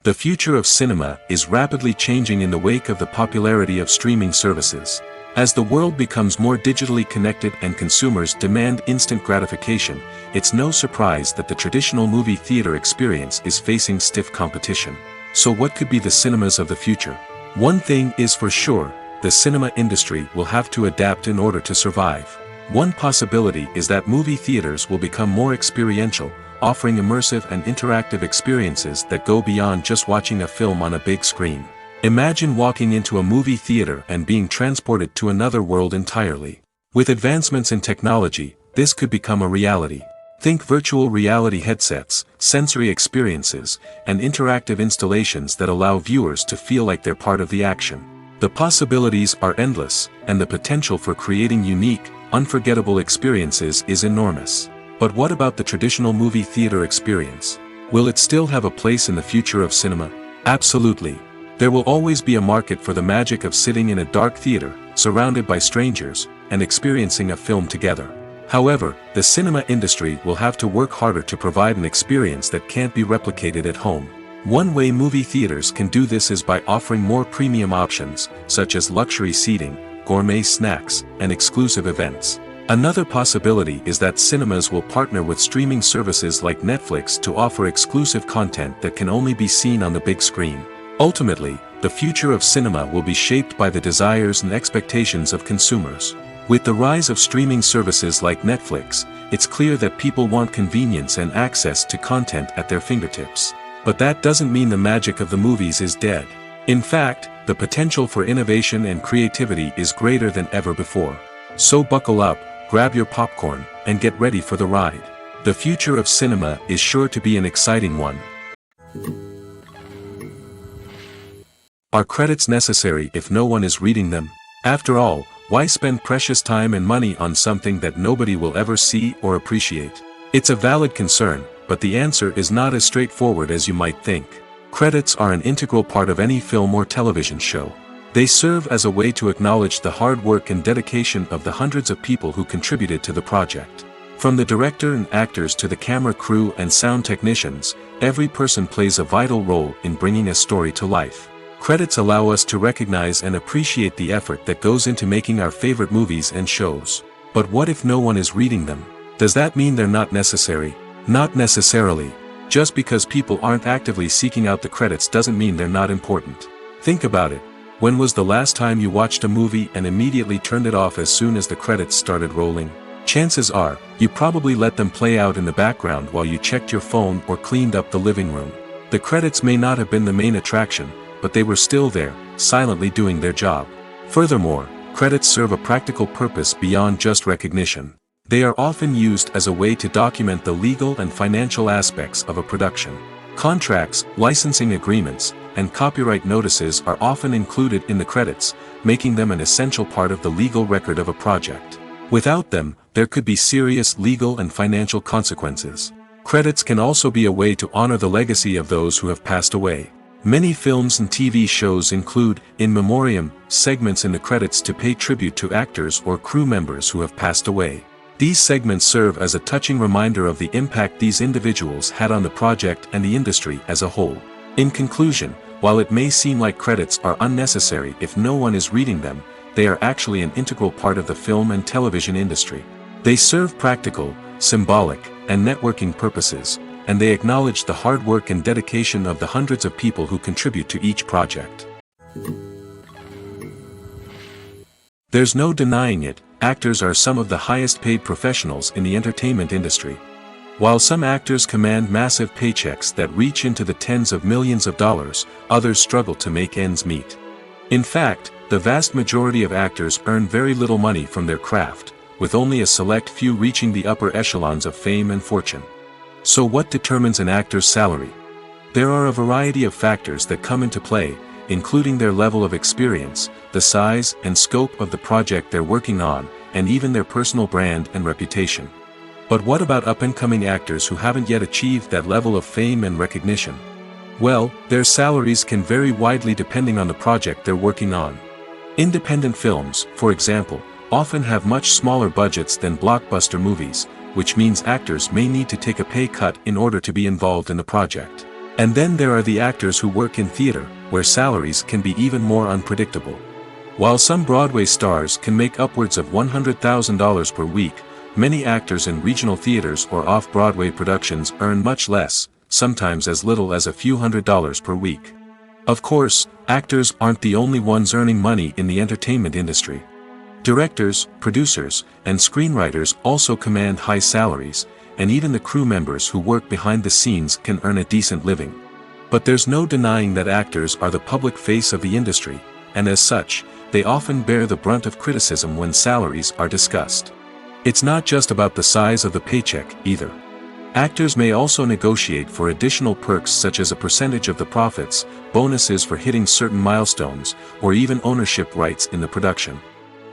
The future of cinema is rapidly changing in the wake of the popularity of streaming services. As the world becomes more digitally connected and consumers demand instant gratification, it's no surprise that the traditional movie theater experience is facing stiff competition. So what could be the cinemas of the future? One thing is for sure, the cinema industry will have to adapt in order to survive. One possibility is that movie theaters will become more experiential, offering immersive and interactive experiences that go beyond just watching a film on a big screen. Imagine walking into a movie theater and being transported to another world entirely. With advancements in technology, this could become a reality. Think virtual reality headsets, sensory experiences, and interactive installations that allow viewers to feel like they're part of the action. The possibilities are endless, and the potential for creating unique, unforgettable experiences is enormous. But what about the traditional movie theater experience? Will it still have a place in the future of cinema? Absolutely. There will always be a market for the magic of sitting in a dark theater, surrounded by strangers, and experiencing a film together. However, the cinema industry will have to work harder to provide an experience that can't be replicated at home. One way movie theaters can do this is by offering more premium options, such as luxury seating, gourmet snacks, and exclusive events. Another possibility is that cinemas will partner with streaming services like Netflix to offer exclusive content that can only be seen on the big screen. Ultimately, the future of cinema will be shaped by the desires and expectations of consumers. With the rise of streaming services like Netflix, it's clear that people want convenience and access to content at their fingertips. But that doesn't mean the magic of the movies is dead. In fact, the potential for innovation and creativity is greater than ever before. So buckle up, grab your popcorn, and get ready for the ride. The future of cinema is sure to be an exciting one. Are credits necessary if no one is reading them? After all, why spend precious time and money on something that nobody will ever see or appreciate? It's a valid concern, but the answer is not as straightforward as you might think. Credits are an integral part of any film or television show. They serve as a way to acknowledge the hard work and dedication of the hundreds of people who contributed to the project. From the director and actors to the camera crew and sound technicians, every person plays a vital role in bringing a story to life. Credits allow us to recognize and appreciate the effort that goes into making our favorite movies and shows. But what if no one is reading them? Does that mean they're not necessary? Not necessarily. Just because people aren't actively seeking out the credits doesn't mean they're not important. Think about it. When was the last time you watched a movie and immediately turned it off as soon as the credits started rolling? Chances are, you probably let them play out in the background while you checked your phone or cleaned up the living room. The credits may not have been the main attraction, but they were still there, silently doing their job. Furthermore, credits serve a practical purpose beyond just recognition. They are often used as a way to document the legal and financial aspects of a production. Contracts, licensing agreements, and copyright notices are often included in the credits, making them an essential part of the legal record of a project. Without them, there could be serious legal and financial consequences. Credits can also be a way to honor the legacy of those who have passed away. Many films and TV shows include, in memoriam, segments in the credits to pay tribute to actors or crew members who have passed away. These segments serve as a touching reminder of the impact these individuals had on the project and the industry as a whole. In conclusion, while it may seem like credits are unnecessary if no one is reading them, they are actually an integral part of the film and television industry. They serve practical, symbolic, and networking purposes, and they acknowledge the hard work and dedication of the hundreds of people who contribute to each project. There's no denying it, actors are some of the highest paid professionals in the entertainment industry. While some actors command massive paychecks that reach into the tens of millions of dollars, others struggle to make ends meet. In fact, the vast majority of actors earn very little money from their craft, with only a select few reaching the upper echelons of fame and fortune. So what determines an actor's salary? There are a variety of factors that come into play, including their level of experience, the size and scope of the project they're working on, and even their personal brand and reputation. But what about up-and-coming actors who haven't yet achieved that level of fame and recognition? Well, their salaries can vary widely depending on the project they're working on. Independent films, for example, often have much smaller budgets than blockbuster movies, which means actors may need to take a pay cut in order to be involved in the project. And then there are the actors who work in theater, where salaries can be even more unpredictable. While some Broadway stars can make upwards of $100,000 per week, many actors in regional theaters or off-Broadway productions earn much less, sometimes as little as a few $100s per week. Of course, actors aren't the only ones earning money in the entertainment industry. Directors, producers, and screenwriters also command high salaries, and even the crew members who work behind the scenes can earn a decent living. But there's no denying that actors are the public face of the industry, and as such, they often bear the brunt of criticism when salaries are discussed. It's not just about the size of the paycheck, either. Actors may also negotiate for additional perks such as a percentage of the profits, bonuses for hitting certain milestones, or even ownership rights in the production.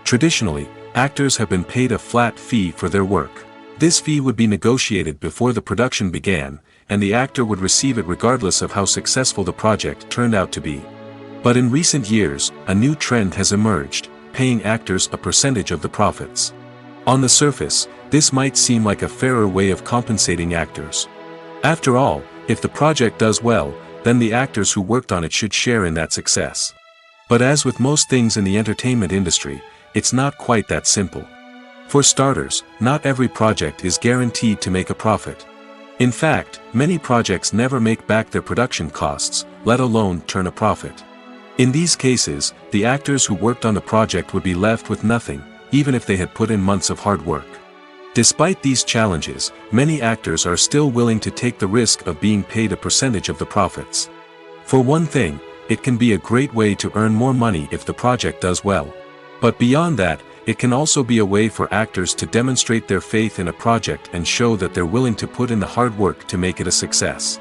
Traditionally, actors have been paid a flat fee for their work. This fee would be negotiated before the production began, and the actor would receive it regardless of how successful the project turned out to be. But in recent years, a new trend has emerged, paying actors a percentage of the profits. On the surface, this might seem like a fairer way of compensating actors. After all, if the project does well, then the actors who worked on it should share in that success. But as with most things in the entertainment industry, it's not quite that simple. For starters, not every project is guaranteed to make a profit. In fact, many projects never make back their production costs, let alone turn a profit. In these cases, the actors who worked on the project would be left with nothing, even if they had put in months of hard work. Despite these challenges, many actors are still willing to take the risk of being paid a percentage of the profits. For one thing, it can be a great way to earn more money if the project does well. But beyond that, it can also be a way for actors to demonstrate their faith in a project and show that they're willing to put in the hard work to make it a success.